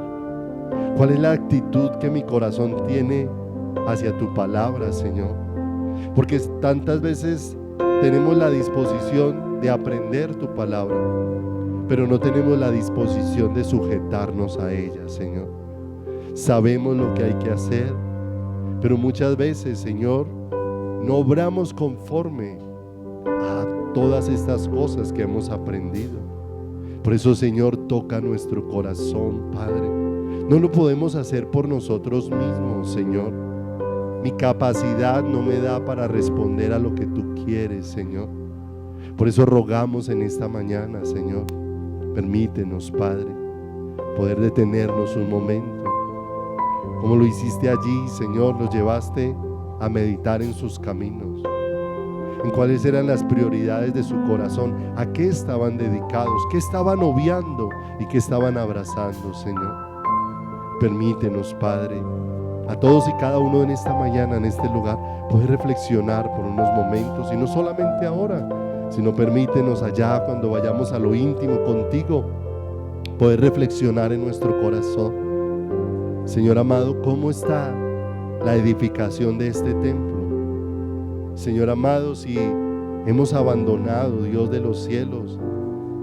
cuál es la actitud que mi corazón tiene hacia tu palabra, Señor, porque tantas veces tenemos la disposición de aprender tu palabra, pero no tenemos la disposición de sujetarnos a ella, Señor. Sabemos lo que hay que hacer, pero muchas veces, Señor, no obramos conforme a todas estas cosas que hemos aprendido. Por eso, Señor, toca nuestro corazón, Padre. No lo podemos hacer por nosotros mismos, Señor. Mi capacidad no me da para responder a lo que tú quieres, Señor. Por eso rogamos en esta mañana, Señor, permítenos, Padre, poder detenernos un momento. Como lo hiciste allí, Señor, los llevaste a meditar en sus caminos, en cuáles eran las prioridades de su corazón, a qué estaban dedicados, qué estaban obviando y qué estaban abrazando, Señor. Permítenos, Padre, a todos y cada uno en esta mañana, en este lugar, poder reflexionar por unos momentos, y no solamente ahora, sino permítenos allá cuando vayamos a lo íntimo contigo, poder reflexionar en nuestro corazón. Señor amado, ¿cómo está la edificación de este templo? Señor amado, si hemos abandonado, Dios de los cielos,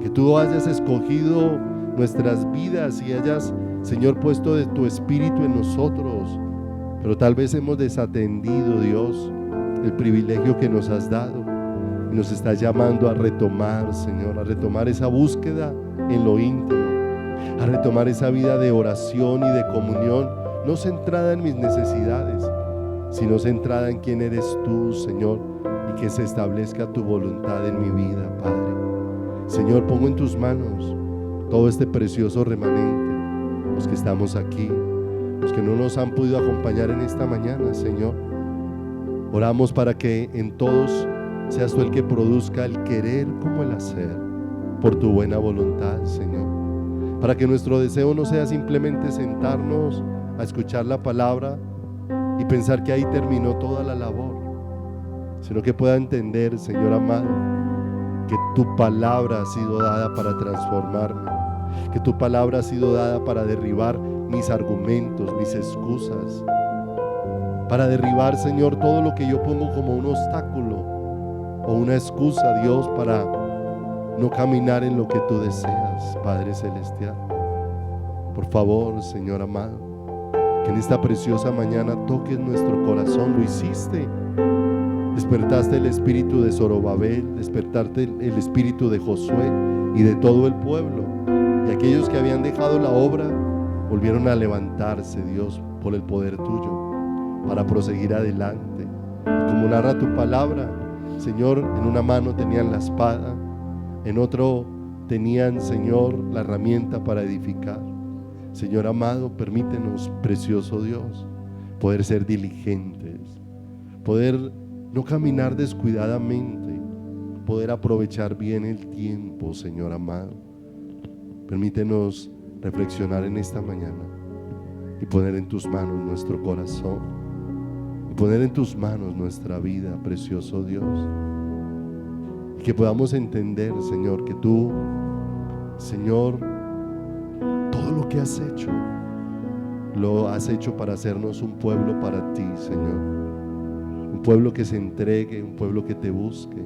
que tú hayas escogido nuestras vidas y hayas, Señor, puesto de tu espíritu en nosotros, pero tal vez hemos desatendido, Dios, el privilegio que nos has dado, y nos estás llamando a retomar, Señor, a retomar esa búsqueda en lo íntimo, a retomar esa vida de oración y de comunión, no centrada en mis necesidades, sino centrada en quién eres tú, Señor, y que se establezca tu voluntad en mi vida, Padre. Señor, pongo en tus manos todo este precioso remanente, los que estamos aquí, los que no nos han podido acompañar en esta mañana, Señor. Oramos para que en todos seas tú el que produzca el querer como el hacer, por tu buena voluntad, Señor. Para que nuestro deseo no sea simplemente sentarnos a escuchar la palabra y pensar que ahí terminó toda la labor, sino que pueda entender, Señor amado, que tu palabra ha sido dada para transformarme, que tu palabra ha sido dada para derribar mis argumentos, mis excusas, para derribar, Señor, todo lo que yo pongo como un obstáculo o una excusa, Dios, para no caminar en lo que tú deseas, Padre Celestial. Por favor, Señor amado, que en esta preciosa mañana toques nuestro corazón. Lo hiciste, despertaste el espíritu de Zorobabel, despertaste el espíritu de Josué y de todo el pueblo, y aquellos que habían dejado la obra volvieron a levantarse, Dios, por el poder tuyo, para proseguir adelante. Como narra tu palabra, Señor, en una mano tenían la espada, en otro tenían, Señor, la herramienta para edificar. Señor amado, permítenos, precioso Dios, poder ser diligentes, poder no caminar descuidadamente, poder aprovechar bien el tiempo, Señor amado. Permítenos reflexionar en esta mañana y poner en tus manos nuestro corazón y poner en tus manos nuestra vida, precioso Dios, y que podamos entender, Señor, que tú, Señor, todo lo que has hecho lo has hecho para hacernos un pueblo para ti, Señor, un pueblo que se entregue, un pueblo que te busque.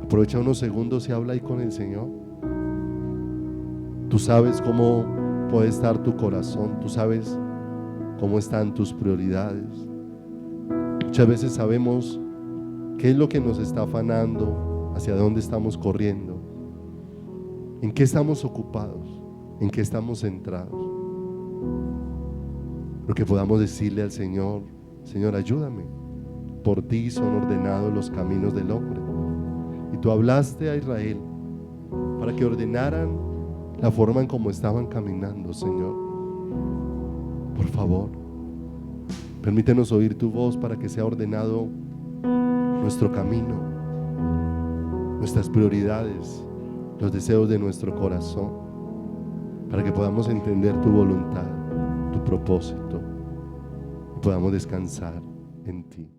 Aprovecha unos segundos y habla ahí con el Señor. Tú sabes cómo puede estar tu corazón, tú sabes cómo están tus prioridades. Muchas veces sabemos qué es lo que nos está afanando, hacia dónde estamos corriendo, en qué estamos ocupados, en qué estamos centrados. Lo que podamos decirle al Señor: Señor, ayúdame, por ti son ordenados los caminos del hombre. Y tú hablaste a Israel para que ordenaran la forma en cómo estaban caminando, Señor. Por favor, permítenos oír tu voz para que sea ordenado nuestro camino. nuestras prioridades, los deseos de nuestro corazón, para que podamos entender tu voluntad, tu propósito y podamos descansar en ti.